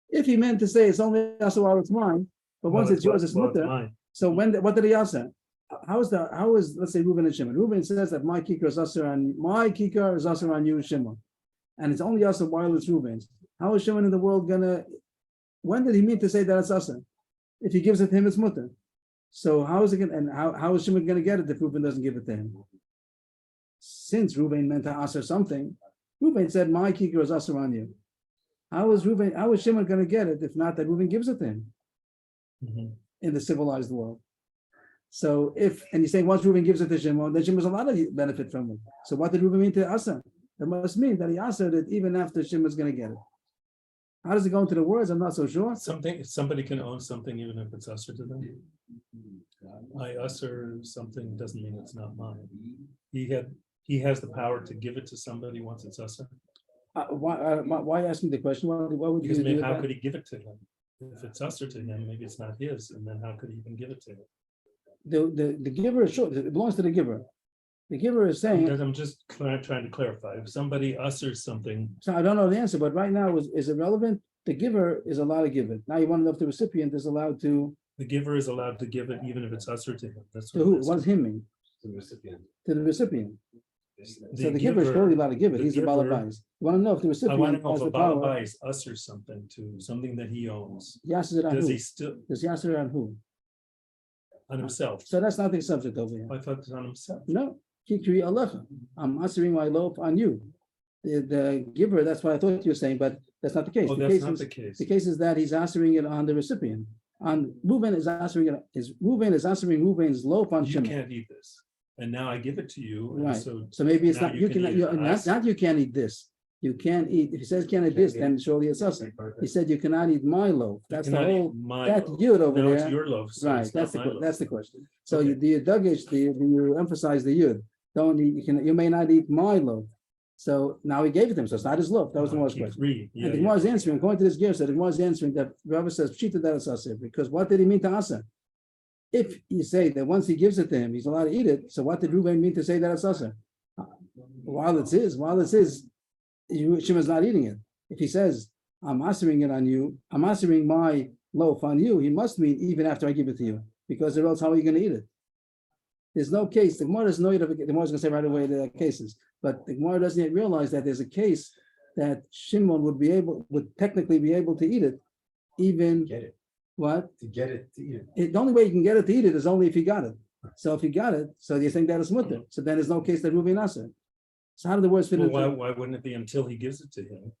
If he meant to say it's only usher while it's mine, but once it's yours, it's mutter. So what did he answer? How is let's say Reuben and Shimon? Reuben says that my kikar is asur on you, Shimon, and it's only asur while it's Reuben's. How is Shimon in the world gonna? When did he mean to say that it's asur? If he gives it to him, it's mutter. So how is it going? And how is Shimon going to get it if Reuben doesn't give it to him? Since Reuben meant to asur something, Reuben said my kikar is asur on you. How is Shimon going to get it if not that Reuben gives it to him? Mm-hmm. In the civilized world. So and he's saying once Reuben gives it to Shimon, then Shimon's a lot of benefit from it. So what did Reuben mean to Asa? It must mean that he asared it even after Shimon's going to get it. How does it go into the words? I'm not so sure. Somebody can own something even if it's usher to them. I usher something doesn't mean it's not mine. He has the power to give it to somebody once it's usher. Why ask me the question? Why would Because you do how that? could he give it to him? If it's usher to him, maybe it's not his, and then how could he even give it to him? The giver is sure it belongs to the giver. The giver is saying. Because I'm just trying to clarify. If somebody ushers something, So I don't know the answer, but right now is it relevant? The giver is allowed to give it. Now you want to know if the recipient is allowed to. the giver is allowed to give it even if it's usher to him. That's To what who? I'm asking. What does him mean? To the recipient. To the recipient. So the giver is totally allowed to give it. He's the balabais. You want to know if the I want to recipient know has if a the power. balabais ushers something to something that he owns. He asks it on Does who? he still Does he ask it on who? on himself? So that's not the subject over here. I thought it's on himself. No, kikri alecha. I'm answering my loaf on you. The giver, that's what I thought you were saying, but that's not the case. Oh, The that's case not is, the case. the case is that he's answering it on the recipient. On Reuben is answering it. Reuben is answering Reuben's loaf on You Shimon. can't eat this, and now I give it to you. And Right. so So maybe it's now not you you can can eat it. not you can't eat this. You can't eat. If he says can't eat this, then surely it's us. He said you cannot eat my loaf. That's the cannot eat whole. my That's loaf. yud over Now there. it's your loaf. So Right. it's That's not the my loaf. that's the question. So Okay. do you emphasize the yud? don't eat, you may not eat my loaf. So now he gave it to him, so it's not his loaf. That was the Gemara's Keep question. reading. Yeah, And the yeah. Gemara is answering, according to this gear, so the Gemara is answering that Rabbi says, Pshita that is asir, because what did he mean to asa? If you say that once he gives it to him, he's allowed to eat it, so what did Reuben mean to say that it's asir? While it's his, Shimon's not eating it. If he says, I'm answering it on you, I'm answering my loaf on you, he must mean even after I give it to you, because or else how are you going to eat it? There's no case. The Gemara doesn't know the Gemara is going to say right away there are cases, but the Gemara doesn't yet realize that there's a case that Shimon would technically be able to eat it, even Get it, what? to get it, to eat it. The only way you can get it to eat it is only if he got it. So if he got it, so you think that is mutter. So then there's no case that Ruben Asa. So how do the words fit Well, into? why wouldn't it be until he gives it to him?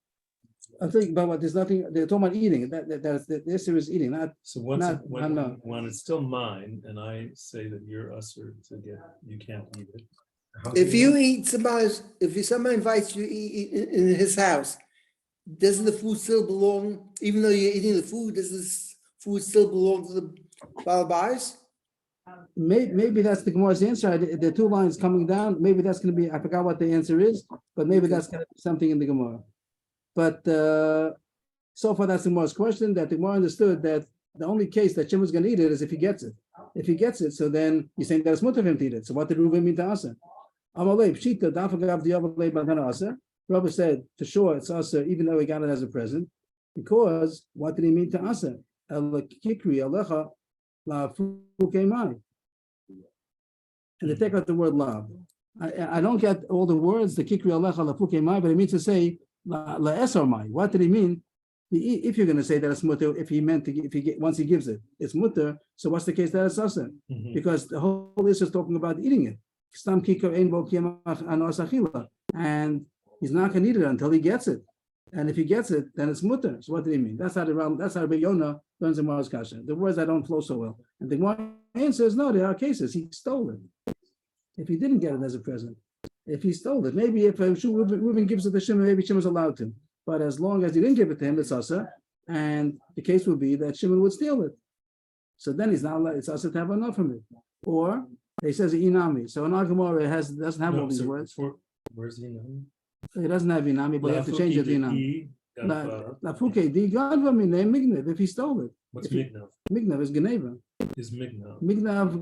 I think, but there's nothing. They're talking about eating. The issue is eating, not. So once, Not- no. when it's still mine and I say that you're usher to get, you can't eat it. How If do you know? eat somebody invites you to eat in his house, doesn't the food still belong, even though you're eating the food, does this food still belong to the Balabais? Maybe that's the Gemara's answer. There are two lines coming down. Maybe that's going to be. I forgot what the answer is, but maybe that's going to be something in the Gemara. But so far, that's the Gemara's question. That the Gemara understood that the only case that Shimon's going to eat it is if he gets it. If he gets it, so then you're saying that it's mutter of him to eat it. So what did Reuben mean to asa? Amalei pshita dafagav diavalei bagana asa. Rabbi said for sure it's asa, even though he got it as a present, because what did he mean to asa? El kikri alecha la fukemai. And they take out the word lav. I don't get all the words, the kikri alecha la fukemai, but it means to say la esor mai. What did he mean? If you're going to say that it's mutter, if he meant to, once he gives it, it's mutter. So what's the case that it's asa? Mhm. Because the whole list is talking about eating it. Stam kikar ein bo kiyamach anos achila. And he's not going to eat it until he gets it. And if he gets it, then it's mutter. So what did he mean? That's how Rabbi Yonah learns the Gemara's kasha. The words that don't flow so well. And the Gemara answers, no, there are cases. He stole it. If he didn't get it as a present, if he stole it, maybe if Reuben gives it to Shimon, maybe Shimon's allowed to. But as long as he didn't give it to him, it's asa. And the case would be that Shimon would steal it. So then he's not allowed, it's asa to have enough from it. Or he says inami. So in our Gemara doesn't have all these words. Where's the inami? It doesn't have inami, but you have to change it to inami. Lafuke di gadva mine mignev, if he stole it. What's If he- mignav? Mignev is geneva. Is mignav. Mignav,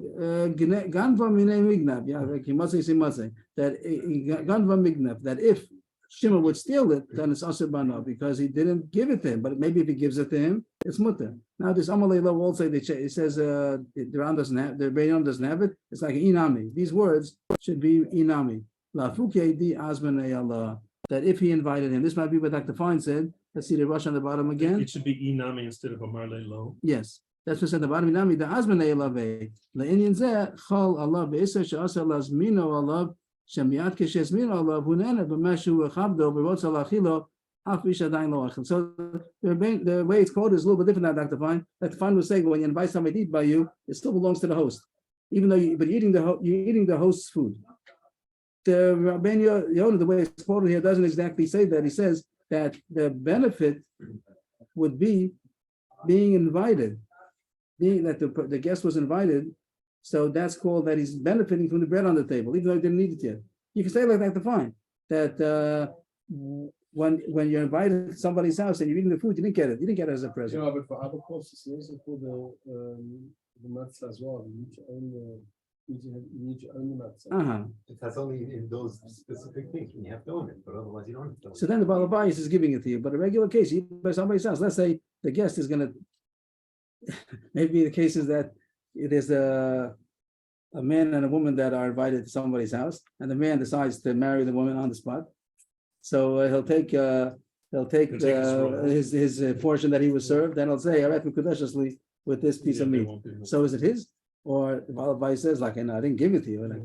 ganva mine mignav. Yeah, like he must say that ganva mignav, that if Shimon would steal it, then it's asur bana because he didn't give it to him. But maybe if he gives it to him, it's mutter. Now this Amalei Lo also it says the Ram doesn't have, the Ram doesn't have it. It's like inami. These words should be inami. Lafuke di azmanei Allah. That if he invited him, this might be what Dr. Fine said. Let's see the rush on the bottom again. It should be inami instead of amarle lo. Yes, that's what said the bottom. Inami the azmanei Allah ve. The Indian zeh chol Allah be'isa she'asa lazmino Allah shemiat keshesmino Allah hunena b'mashu echabdo b'rotza lachilo afish adayin lo achil. So the way it's quoted is a little bit different than Dr. Fine. Dr. Fine was saying when you invite somebody to eat by you, it still belongs to the host, even though you're eating the host's food. The Rabbi Yonah, the way it's quoted here, doesn't exactly say that. He says that the benefit would be being invited, being that the guest was invited. So that's called that he's benefiting from the bread on the table, even though he didn't need it yet. You can say like that to find that when you're invited to somebody's house and you're eating the food, you didn't get it. You didn't get it as a present. Yeah, but for other courses, also for the matzah as well. You need to own the matzah. That's only in those specific things, when you have to own it, but otherwise you don't have to own it. So then the Balabais is giving it to you, but a regular case, you eat by somebody's house. Let's say the guest is going to, maybe the case is that there's a man and a woman that are invited to somebody's house, and the man decides to marry the woman on the spot. So he'll take his portion that he was served, and he'll say, "I reckon kudashasli with this piece of meat." So is it his? Or the Balabais says, like, I didn't give it to you, and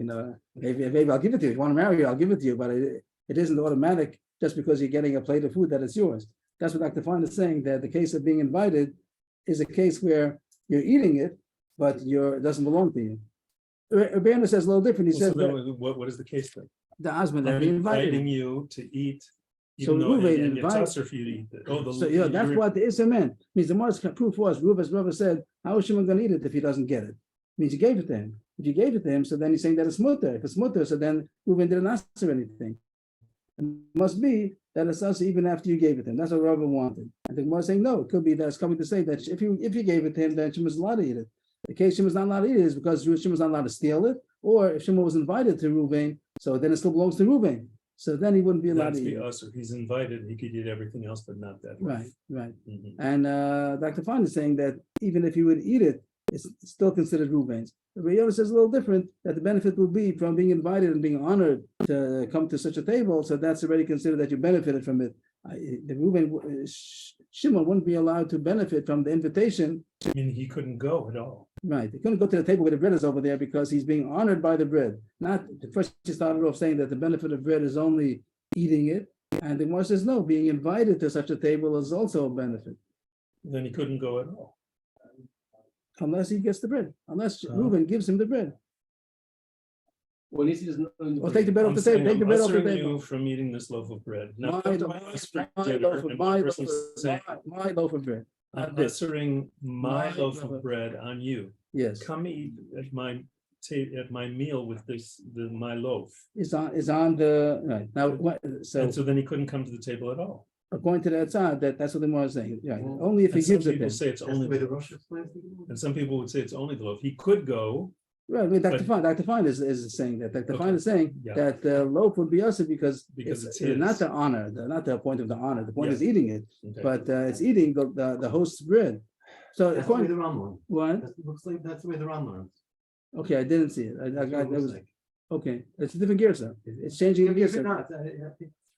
maybe I'll give it to you. If you want to marry you, I'll give it to you, but it isn't automatic just because you're getting a plate of food that it's yours. That's what Dr. Fine is saying, that the case of being invited is a case where you're eating it, but it doesn't belong to you. Urbana says a little different. He says that What is the case then? the Asman that I'm he invited inviting him. you to eat. So Even though Reuven and it's invite- usher for you to eat it. So yeah, that's what the Issa meant. Means the most proof was Reuven said, how is Shimon going to eat it if he doesn't get it? means you gave it to him. If you gave it to him, so then he's saying that it's mutter. If it's mutter, so then Reuven didn't ask for anything. It must be that it's us even after you gave it to him. That's what Reuven wanted. I think more saying no. It could be that it's coming to say that if you gave it to him, then Shimon is allowed to eat it. The case Shimon is not allowed to eat it is because Shimon is not allowed to steal it, or if Shimon was invited to Reuven, so then it still belongs to Reuven. So then he wouldn't be allowed That's to eat the it. usher. He's invited. He could eat everything else, but not that. Right, right. Mhm. And Dr. Fine is saying that even if you would eat it, it's still considered Reuven's. The Rayona says a little different, that the benefit will be from being invited and being honored to come to such a table. So that's already considered that you benefited from it. The Reuven, Shimon wouldn't be allowed to benefit from the invitation. I mean, he couldn't go at all. Right. He couldn't go to the table where the bread is over there because he's being honored by the bread. Not first he started off saying that the benefit of bread is only eating it. And the Gemara says, no, being invited to such a table is also a benefit. Then he couldn't go at all. Unless he gets the bread, unless Reuven gives him the bread. Well, at least he doesn't own the Or bread. take the bread off I'm the saying table, take the I'm bread off the ushering table. you from eating this loaf of bread. Now, My I'm loaf of bread. Not this. ushering my My loaf loaf of of- bread on you. Yes, Come eat at my meal with my loaf. is on the, right, now, so And so then he couldn't come to the table at all. according to that side, that's what the Gemara is saying, right, Well, only if he And some gives it people then. say it's That's only the way the the loaf. Rosh explains it. And some people would say it's only the loaf. He could go. Right, I mean, Dr. but- Fine is saying that, Dr. Fine Okay. is saying Yeah. that the loaf would be us because Because it's not his. the honor, not the point of the honor, the point Yeah. is eating it, Okay. but it's eating the host's bread. So That's the way according, the Ram learns. what? That looks like that's the way the Ram learns. Okay, I didn't see it, That's I what got, it that looks was, like. okay, it's a different gear, sir, it's changing the If gear, you're sir. not,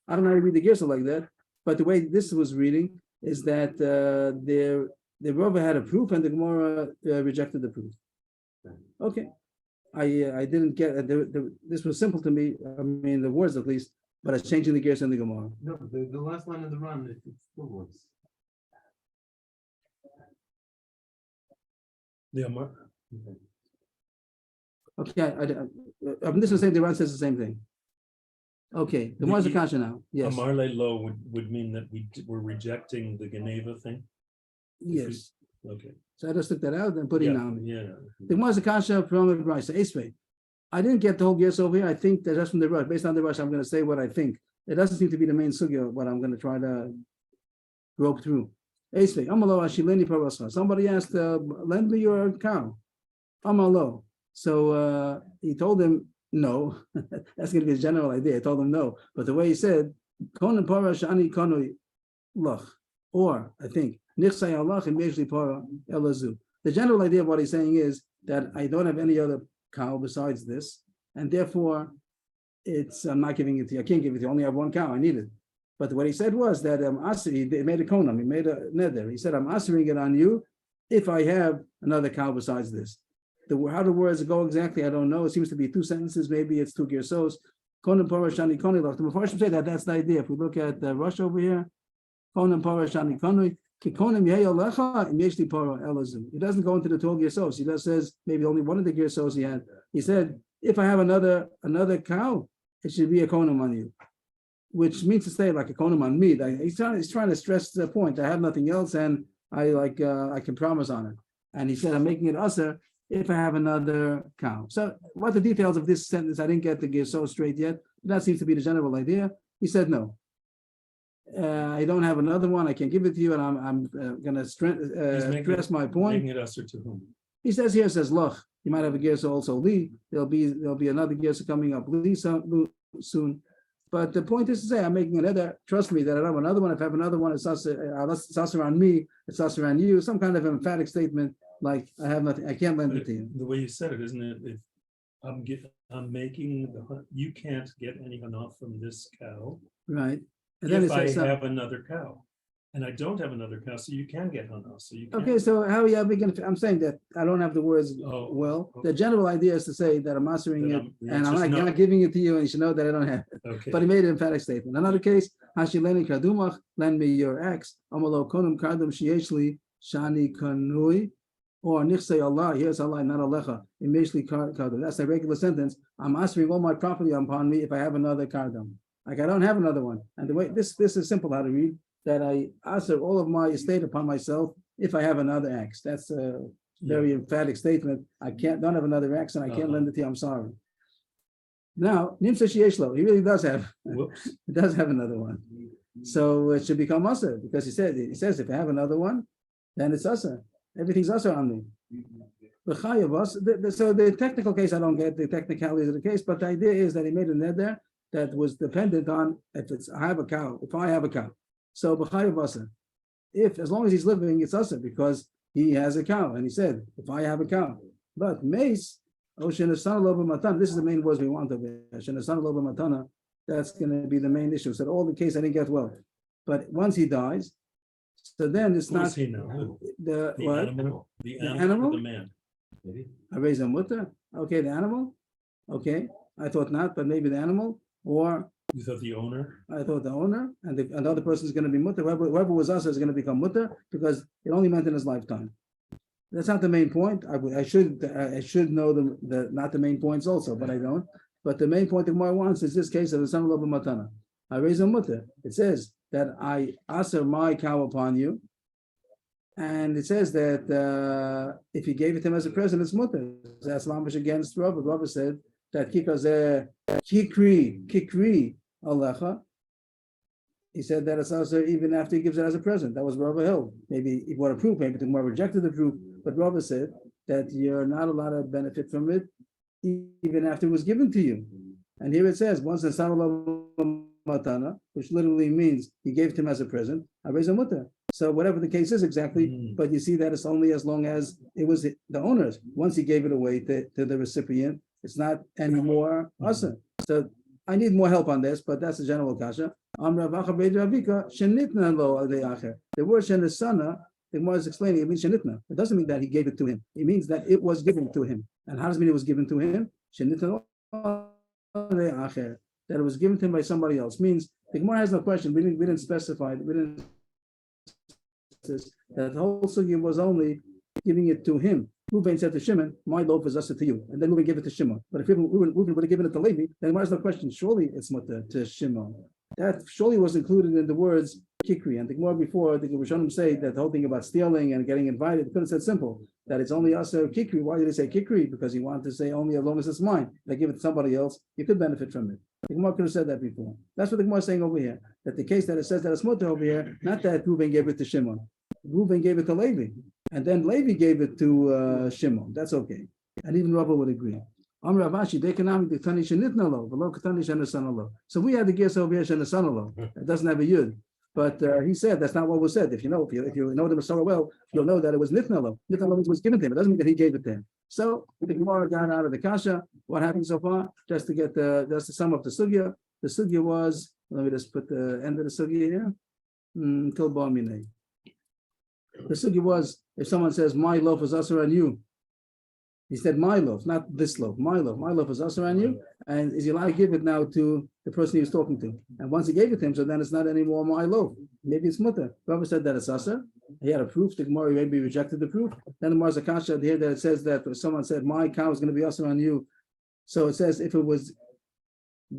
I don't know how to read the Gersa like that, but the way this was reading is that the Rava had a proof and the Gemara rejected the proof. Okay, I didn't get this was simple to me. I mean the words at least, but it's changing the Gersa in the Gemara. no, the last line of the Ram, it's still works. The Amar. Okay, this is saying the Ran says the same thing. Okay, the Gemara's a kasha now. Yes, Amarle lo would mean that we're rejecting the Geneva thing. yes. Okay. So I just took that out and put in Yeah, now. yeah. The Gemara's a kasha from the Rice. Esvei. I didn't get the whole Gersa over here. I think that that's from the rush. Based on the rush, I'm going to say what I think. It doesn't seem to be the main sugya, what I'm going to try to rope through. Esvei, Amalo Ashileni Parascha. Somebody asked, lend me your cow. Amalo. So he told him no. That's going to be a general idea. I told him no. But the way he said, Konan Parash Ani Konoi Lach. Or I think Nichsai Allah and Mejli Para Elazu. The general idea of what he's saying is that I don't have any other cow besides this, and therefore I'm not giving it to you. I can't give it to you. I only have one cow. I need it. But what he said was that he made a konam, he made a neder. He said, I'm answering it on you if I have another cow besides this. How the words go exactly, I don't know. It seems to be two sentences, maybe it's two gersos. Konam parashani koni lach. The Mepharshim say that that's the idea. If we look at Rush over here, konam parashani koni. He doesn't go into the 12 gersos. He just says maybe only one of the gersos he had. He said, if I have another cow, it should be a konam on you, which means to say like a konam on me. He's trying to stress the point. I have nothing else, and I can promise on it. And he said, I'm making it usher if I have another cow. So what the details of this sentence, I didn't get the gerso straight yet. That seems to be the general idea. He said no. I don't have another one. I can't give it to you, and I'm going to stress my point. Making it usher to whom? He says here, says loch. You might have a gersa also Lee. There'll be another gersa coming up Lee soon. But the point is to say, I'm making another. Trust me that I don't have another one. If I have another one, it's usher on me. It's usher on you. Some kind of emphatic statement like I have nothing. I can't lend it to you. The way you said it, isn't it? If I'm making you can't get any hanaf from this cow. Right. And then it If I says have another cow, and I don't have another cow, so you can get hanaf. So you can. okay, so how are you begin? I'm saying that I don't have the words Oh, well. okay. The general idea is to say that I'm answering Then it, the and I'm answer's no. not giving it to you, and you should know that I don't have it. Okay. But he made an emphatic statement. Another case, Hashileni kadumach, lend me your axe. Amalo konum kadum shieshli shani kanui. Or nichsei Allah, here's Allah, not Alecha. Imeshli kadum. That's a regular sentence. I'm answering all my property upon me if I have another kardam. Like I don't have another one. And the way this is simple how to read, that I answer all of my estate upon myself if I have another axe. That's very emphatic statement. I don't have another X and I can't lend it to you. I'm sorry. Now, Nimsa Shieshlo, he really does have, Whoops. he does have another one. So it should become Asa because he says, if I have another one, then it's Asa. Everything's Asa on me. So the technical case, I don't get the technicalities of the case, but the idea is that he made a neder that was dependent on if I have a cow. So b'chayav Asa. If, as long as he's living, it's Asa because he has a cow. And he said, if I have a cow. But mace, this is the main words we want of it. That's going to be the main issue. So all the case I didn't get well. But once he dies, so then it's Who not is he now? the The what? animal? The The animal animal? or the man? I raise a mutter. Okay, the animal. Okay, I thought not, but maybe the animal, or You thought the owner? I thought the owner, and another person is going to be mutter. Whoever was us is going to become mutter because it only meant in his lifetime. That's not the main point. I should know the not the main points also, but I don't. But the main point the Gemara wants is this case of the son of Loba Matana. I raise a mutter. It says that I aser my cow upon you, and it says that if he gave it to him as a present, it's mutter. That's lamish against Rabba. Rabba said that kikri alecha. He said that it's also even after he gives it as a present. That was Rabba held. Maybe he brought a proof. Maybe the Gemara rejected the proof. But Rabba said that you're not allowed to benefit from it even after it was given to you. And here it says, once the son of matana, which literally means he gave it to him as a present, I raise a mutter. So whatever the case is exactly, but you see that it's only as long as it was the owner's. Once he gave it away to the recipient, it's not anymore asa. So I need more help on this, but that's the general kasha. The word shenasana, the Gemara is explaining, it means shenitna. It doesn't mean that he gave it to him. It means that it was given to him. And how does it mean it was given to him? Shenitna that it was given to him by somebody else. Means the Gemara has no question. We didn't specify. We didn't that the whole sugya was only giving it to him. Reuben said to Shimon, "My loaf is usher to you," and then Reuben gave it to Shimon. But if Reuben would have given it to Levi, then there is no question. Surely it's mutter to Shimon. That surely was included in the words kikri. And the Gemara before the Rishonim say that the whole thing about stealing and getting invited could have said simple that it's only usher kikri. Why did he say kikri? Because he wanted to say only as long as it's mine. If I give it to somebody else, you could benefit from it. The Gemara could have said that before. That's what the Gemara is saying over here. That the case that it says that it's mutter over here, not that Reuben gave it to Shimon. Reuben gave it to Levi, and then Levi gave it to Shimon. That's okay, and even Rabba would agree. So we had the gears over here Shenasana. It doesn't have a yud, but he said that's not what was said. If you know the Masorah well, you'll know that it was nitnalo. Nitnalo was given to him. It doesn't mean that he gave it to him. So the Gemara got out of the kasha. What happened so far? Just to sum up the sugya. The sugya was, let me just put the end of the sugya here. Till Ba'minei. The sugya was, if someone says, my loaf is usher on you, he said, my loaf, not this loaf, my loaf is usher on you, and is he allowed to give it now to the person he was talking to? And once he gave it to him, so then it's not anymore my loaf. Maybe it's mutter. Rabbi said that it's usher. He had a proof. The Gemara maybe rejected the proof. Then the Mar's Akasha here that it says that if someone said, my cow is going to be usher on you. So it says if it was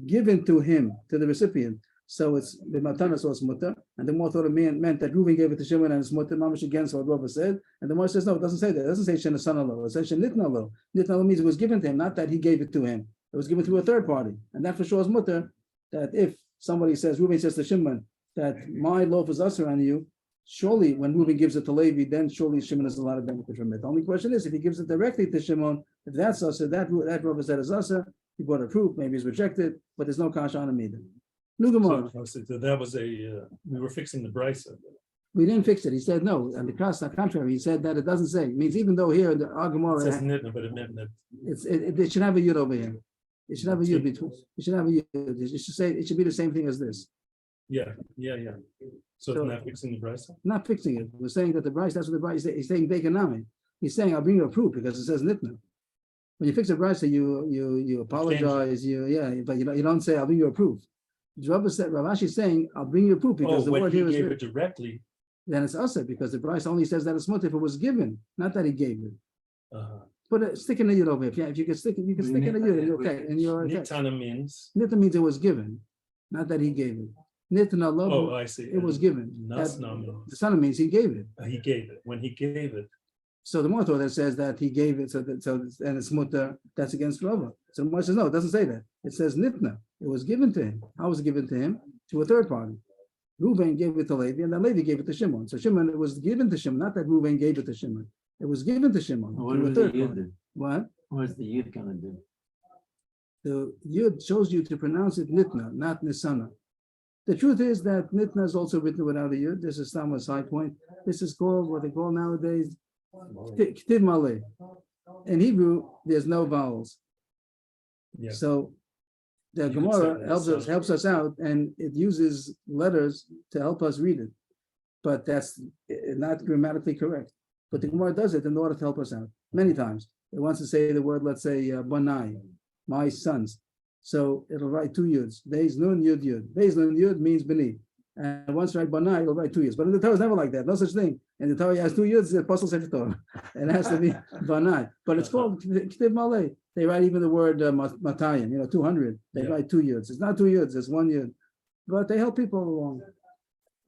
given to him, to the recipient, so it's the matana, so it's mutter, and the more thought it meant that Reuben gave it to Shimon and it's mutter mamish against what Rabbi said, and the more says no, it doesn't say that. It doesn't say shenasana. It says shenitna. Nitna means it was given to him, not that he gave it to him. It was given to a third party, and that for sure is mutter. That if somebody says Reuben says to Shimon that my loaf is usher on you, surely when Reuben gives it to Levi, then surely Shimon has a lot of benefit from it. The only question is if he gives it directly to Shimon, if that's usher, that Rabbi said is usher. He brought a proof, maybe he's rejected, but there's no kasha on him either. So that was we were fixing the brisa. We didn't fix it. He said no. And the contrary, he said that it doesn't say. It means even though here the It says nitna, but it meant that it should have a yud over here. It should have a yud between. It should have a yud. It should say it should be the same thing as this. Yeah. So it's not fixing the brisa? Not fixing it. We're saying that the brisa, that's what the brisa is. He's saying dekanami. He's saying I'll bring you a proof because it says nitna. When you fix a brisa, you apologize. But you don't say I'll bring you a proof. Rabbi said, Rav Ashi is saying, I'll bring you a proof because the word here is gave it directly. Then it's usher because the price only says that it's mutter if it was given, not that he gave it. Put a stick in the yud over here. If you can stick it, you can stick in the yud. Okay, and you're okay. Nitana means. Nitna means it was given, not that he gave it. Nitna love. Oh, I see. It was given. Nasna means. The son means he gave it. He gave it. When he gave it, So the Gemara that says that he gave it, and it's mutter, that's against Rava. So the Gemara says, no, it doesn't say that. It says nitna. It was given to him. How was it given to him? To a third party. Reuven gave it to Levi, and then Levi gave it to Shimon. So Shimon, it was given to Shimon, not that Reuven gave it to Shimon. It was given to Shimon. What to a was the third Yud party. do? What? What's the Yud gonna do? The Yud shows you to pronounce it nitna, not nisana. The truth is that nitna is also written without a Yud. This is some side point. This is called what they call nowadays ktiv maleh. In Hebrew, there's no vowels. Yeah. So the You could say Gemara that, helps us out, and it uses letters to help us read it. But that's not grammatically correct. But the Gemara does it in order to help us out many times. It wants to say the word, let's say, banai, my sons. So it'll write two yuds. Beis nun yud yud. Beis nun yud means beni. And once you write banai, it'll write two yuds. But in the Torah, it's never like that. No such thing. And the Torah has two yuds. The apostle said the Torah. It has to be banai. But it's called ktiv maleh. They write even the word matayim, 200. They write two yuds. It's not two yuds. It's one yud. But they help people along.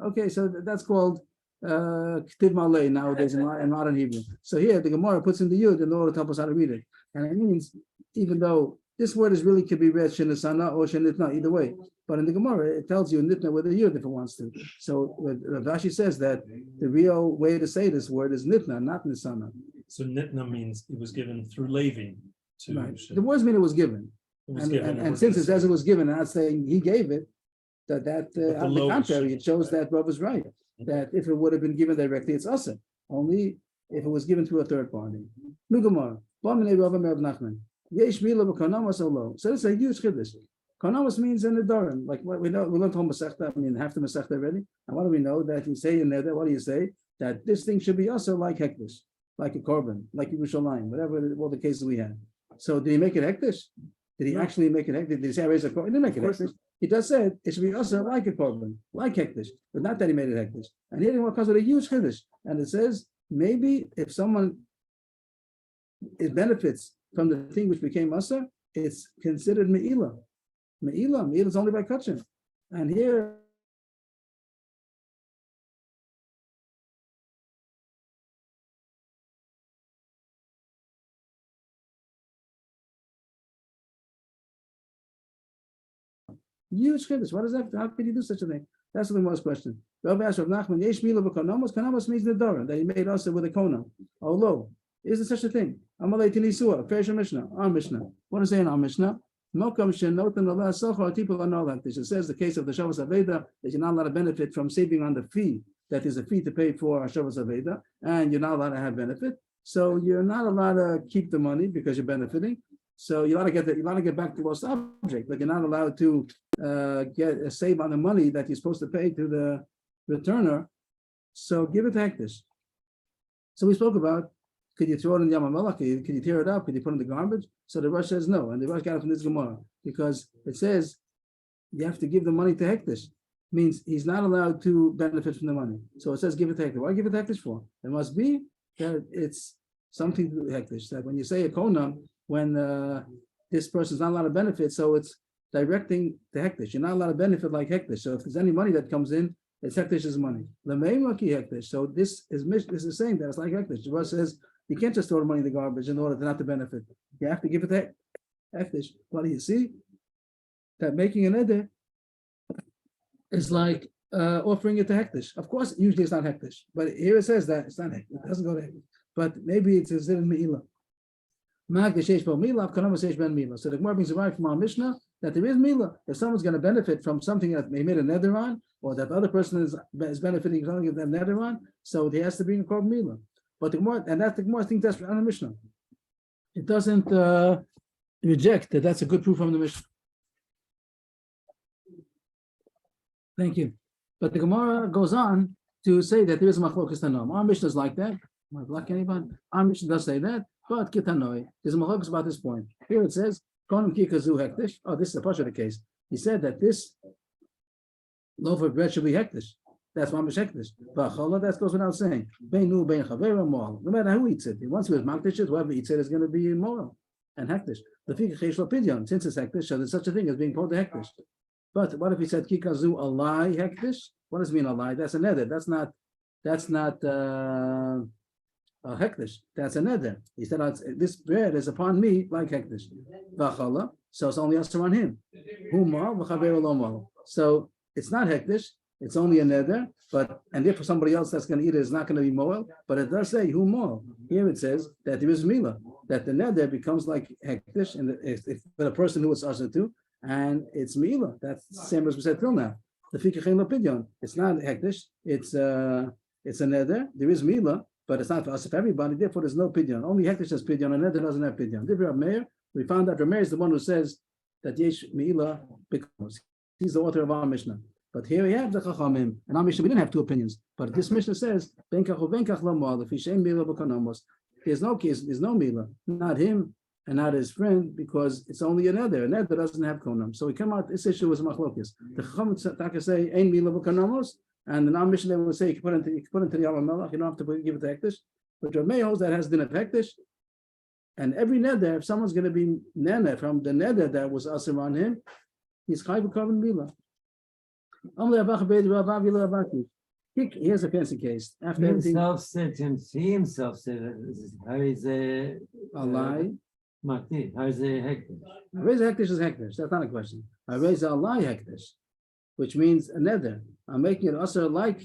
Okay, so that's called ktiv maleh nowadays in modern Hebrew. So here the Gemara puts in the yud in order to help us how to read it. And it means, even though this word is really could be read shenasana or shenitna, either way. But in the Gemara, it tells you nitna with a yud if it wants to. So Rashi says that the real way to say this word is nitna, not nisana. So nitna means it was given through Levi to. Right. The words mean it was given. It was And, given, and, we're and since gonna it says say- it was given, and not saying he gave it, on the logos contrary, should- it shows that Rav is right. That if it would have been given directly, it's asa. Only if it was given through a third party. Nu Gemara. B'minei Rav Amar Rav Nachman. Yesh mila v'kanamas olo. So it's a huge chiddush. Kanamas means in the nedarim. Like what we know, we learned from Masechta. I mean, half the Masechta already. And what do we know? That you say in there, what do you say? That this thing should be also like hektish, like a korban, like Yerushalayim, whatever all the cases we had. So did he make it hektish? Did he actually make it hektish? Did he say I raise a korban? He didn't make it hektish. He just said it should be also like a korban, like hektish, but not that he made it hektish. And here it comes with a huge chiddush. And it says maybe if someone it benefits from the thing which became asa, it's considered me'ilah. Me'ilah is only by kachin. And here huge chiddush. What is that? How could you do such a thing? That's the most question. Rabbi asked Rav Nachman, Yesh mila v'konomos. Konomos means nedarim, that he made asa with a kona. Although, is there such a thing? Amalei tinisua, Perish Mishnah, our Mishnah. What is it in our Mishnah? Mokam shenoten Allah sochar, people are not like this. It says the case of the Shavas Aveda that you're not allowed to benefit from saving on the fee. That is a fee to pay for Shavas Aveda, and you're not allowed to have benefit. So you're not allowed to keep the money because you're benefiting. So you're allowed to get back to lost object, but you're not allowed to save on the money that you're supposed to pay to the returner. So give it to hektish. So we spoke about, could you throw it in the Yamamalach? Could you tear it up? Could you put it in the garbage? So the Rosh says no, and the Rosh got it from this Gemara because it says you have to give the money to hektish. Means he's not allowed to benefit from the money. So it says give it to hektish. Why give it to hektish for? It must be that it's something to do with hektish. That when you say a kona, when this person is not allowed to benefit, so it's directing the hektish. You're not allowed to benefit like hektish. So if there's any money that comes in, it's hektish's money. Hektish. So this is saying that it's like hektish. The verse says you can't just throw the money in the garbage in order to not to benefit. You have to give it to hektish. What do you see? That making an eder is like offering it to hektish. Of course, usually it's not hektish, but here it says that it's not hektish. It doesn't go to hektish. But maybe it's a zil me'ilah. So the Gemara brings right from our Mishnah that there is milah. If someone's going to benefit from something that they made a neder on, or that the other person is benefiting from something that neder on, so he has to bring a korban milah. But the Gemara, and that's the Gemara thinks that's on the Mishnah. It doesn't reject that. That's a good proof from the Mishnah. Thank you. But the Gemara goes on to say that there is a machlokas tanam. Our Mishnah is like that. Am I blocking anybody? Our Mishnah does say that. But Kitanoi, there's a machlokas about this point. Here it says, Konim kikazu hektish. Oh, this is a part of the case. He said that this loaf of bread should be hektish. That's mamish hektish. But challah, that goes without saying. Beinu bein chavera moral. No matter who eats it, once he was maktish, whoever eats it is going to be immoral and hektish. The fika chesh pidyon. Since it's hektish, so there's such a thing as being called the hektish. But what if he said kikazu alai hektish? What does it mean alai? That's a neder. That's not hektish. That's a neder. He said, this bread is upon me like hektish. V'achala, so it's only asur on him. Huma v'chaveru lo mal. So it's not hektish. It's only a neder, and therefore somebody else that's going to eat it is not going to be moel. But it does say who moel. Here it says that there is mila, that the neder becomes like hektish, and if for the person who it's asur to, and it's mila. That's the same as we said till now. The fikachin lapidyon. It's not hektish. It's a neder. There is mila, but it's not for us for everybody. Therefore, there's no pidyon. Only hektish has pidyon, and neder doesn't have pidyon. Different Meir. We found out Rameir is the one who says that yesh mila because he's the author of our Mishnah. But here we have the Chachamim, and our Mishnah we didn't have two opinions. But this Mishnah says benkach ubenkach lo moal if shein mila b'kanamos. There's no case. There's no mila. Not him and not his friend, because it's only a neder. A neder doesn't have konam. So we come out. This issue was machlokes. The Chachamim say ein mila b'kanamos, and the non-Mishnah will say you can put into the Yom Melech. You don't have to give it to hektish. But Rameir holds that has din of hektish. And every neder, if someone's going to be neder from the neder that was asur on him, he's chayv b'korban mila. Here's a fancy case. After He everything, himself said to him, he himself said, how is a lie. Makti, how is a hector? Raise hektish is hektish. That's not a question. I raise a lie hektish, which means a neder. I'm making it asur like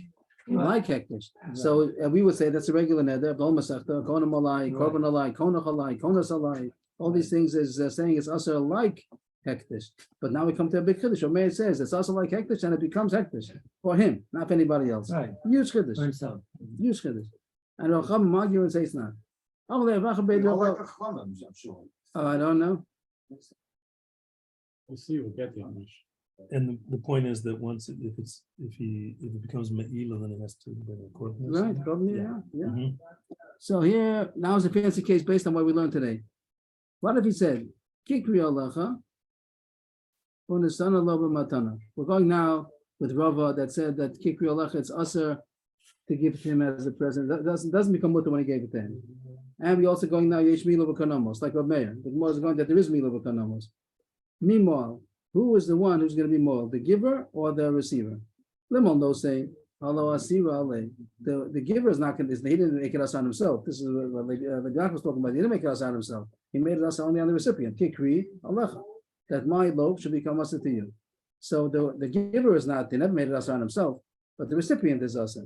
hektish. So we would say that's a regular neder. B'ol masechta, konam alai, korban alai, konach alai, konas alai. All these things is saying it's asur like hektish. But now we come to a big chiddush. Omeir says it's also like hektish, and it becomes hektish for him, not for anybody else. Right. Huge For chiddush. himself. Huge chiddush. And Racham argue and say it's not. All like a chacham, I'm sure. Oh, I don't know. We'll see, we'll get there. And the point is that once if it becomes me'ila, then it has to bring a court. Right, probably, yeah. Mhm. So here, now is a fancy case based on what we learned today. What if he said, Kikri Allaha, Unisana Loba Matana? We're going now with Rava that said that Kikri Allaha, it's asur to give him as a present. That doesn't become mutter when he gave it to him. And we're also going now, Yesh Mila V'Kanamos, like Rav Meir. The Gemara is going that there is Mila V'Kanamos. Meanwhile, who is the one who's going to be more, the giver or the receiver? Limon those say, the giver is not going to, he didn't make it us on himself. This is what the Gak was talking about. He didn't make it us on himself. He made it us only on the recipient. Kikri Alecha, that my loaf should become us to you. So the giver is not, they never made it us on himself, but the recipient is us.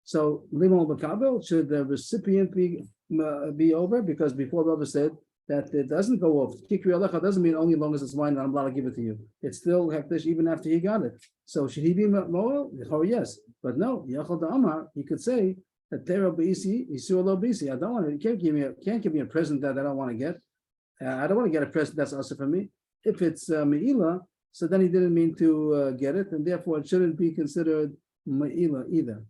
So Limon B'Kabel, should the recipient be over? Because before Rabbi said that it doesn't go off. Kikri Alecha doesn't mean only as long as it's mine and I'm allowed to give it to you. It's still hektish even after he got it. So should he be moel? Oh yes, but no. Yachol Da'amar, he could say that Tera B'isi, Yisur Lo B'isi. I don't want to. You can't give me a present that I don't want to get. I don't want to get a present that's also for me. If it's Me'ila, so then he didn't mean to get it, and therefore it shouldn't be considered Me'ila either.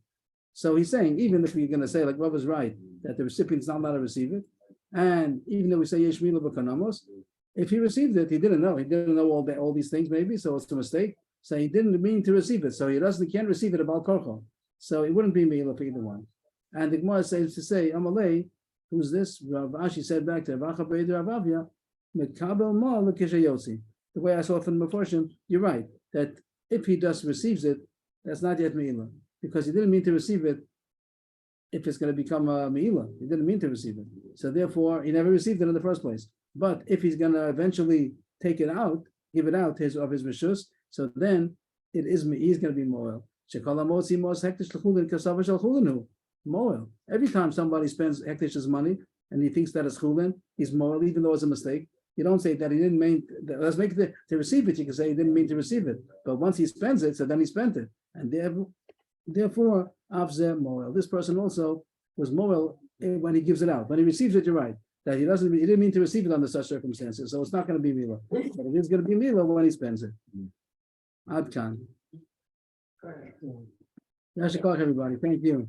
So he's saying, even if you're going to say, like Rob is right, that the recipient is not allowed to receive it, and even though we say Yesh Mila B'Kanamos, if he received it, he didn't know. He didn't know all these things, maybe, so it's a mistake. So he didn't mean to receive it. So he can't receive it about Korcho. So it wouldn't be Me'ila for either one. And the Gemara says to say, Amalei, who's this? Rav Ashi said back to Rav Avavia, Mekabel Ma L'Kishayosi. The way I saw it from the Meforshim, you're right, that if he just receives it, that's not yet Me'ila, because he didn't mean to receive it if it's going to become a Me'ila. He didn't mean to receive it. So therefore, he never received it in the first place. But if he's going to eventually take it out, give it out of his Rishus, so then he's going to be Moel. Moel. Every time somebody spends Hektish's money and he thinks that it's Chulin, he's Moel, even though it's a mistake. You don't say that he didn't mean, let's make it to receive it. You can say he didn't mean to receive it. But once he spends it, so then he spent it. And therefore, Avzeh Moel. This person also was Moel when he gives it out. When he receives it, you're right. That he didn't mean to receive it under such circumstances. So it's not going to be Mila. But it is going to be Mila when he spends it. Ad Khan. Yashikach, everybody. Thank you.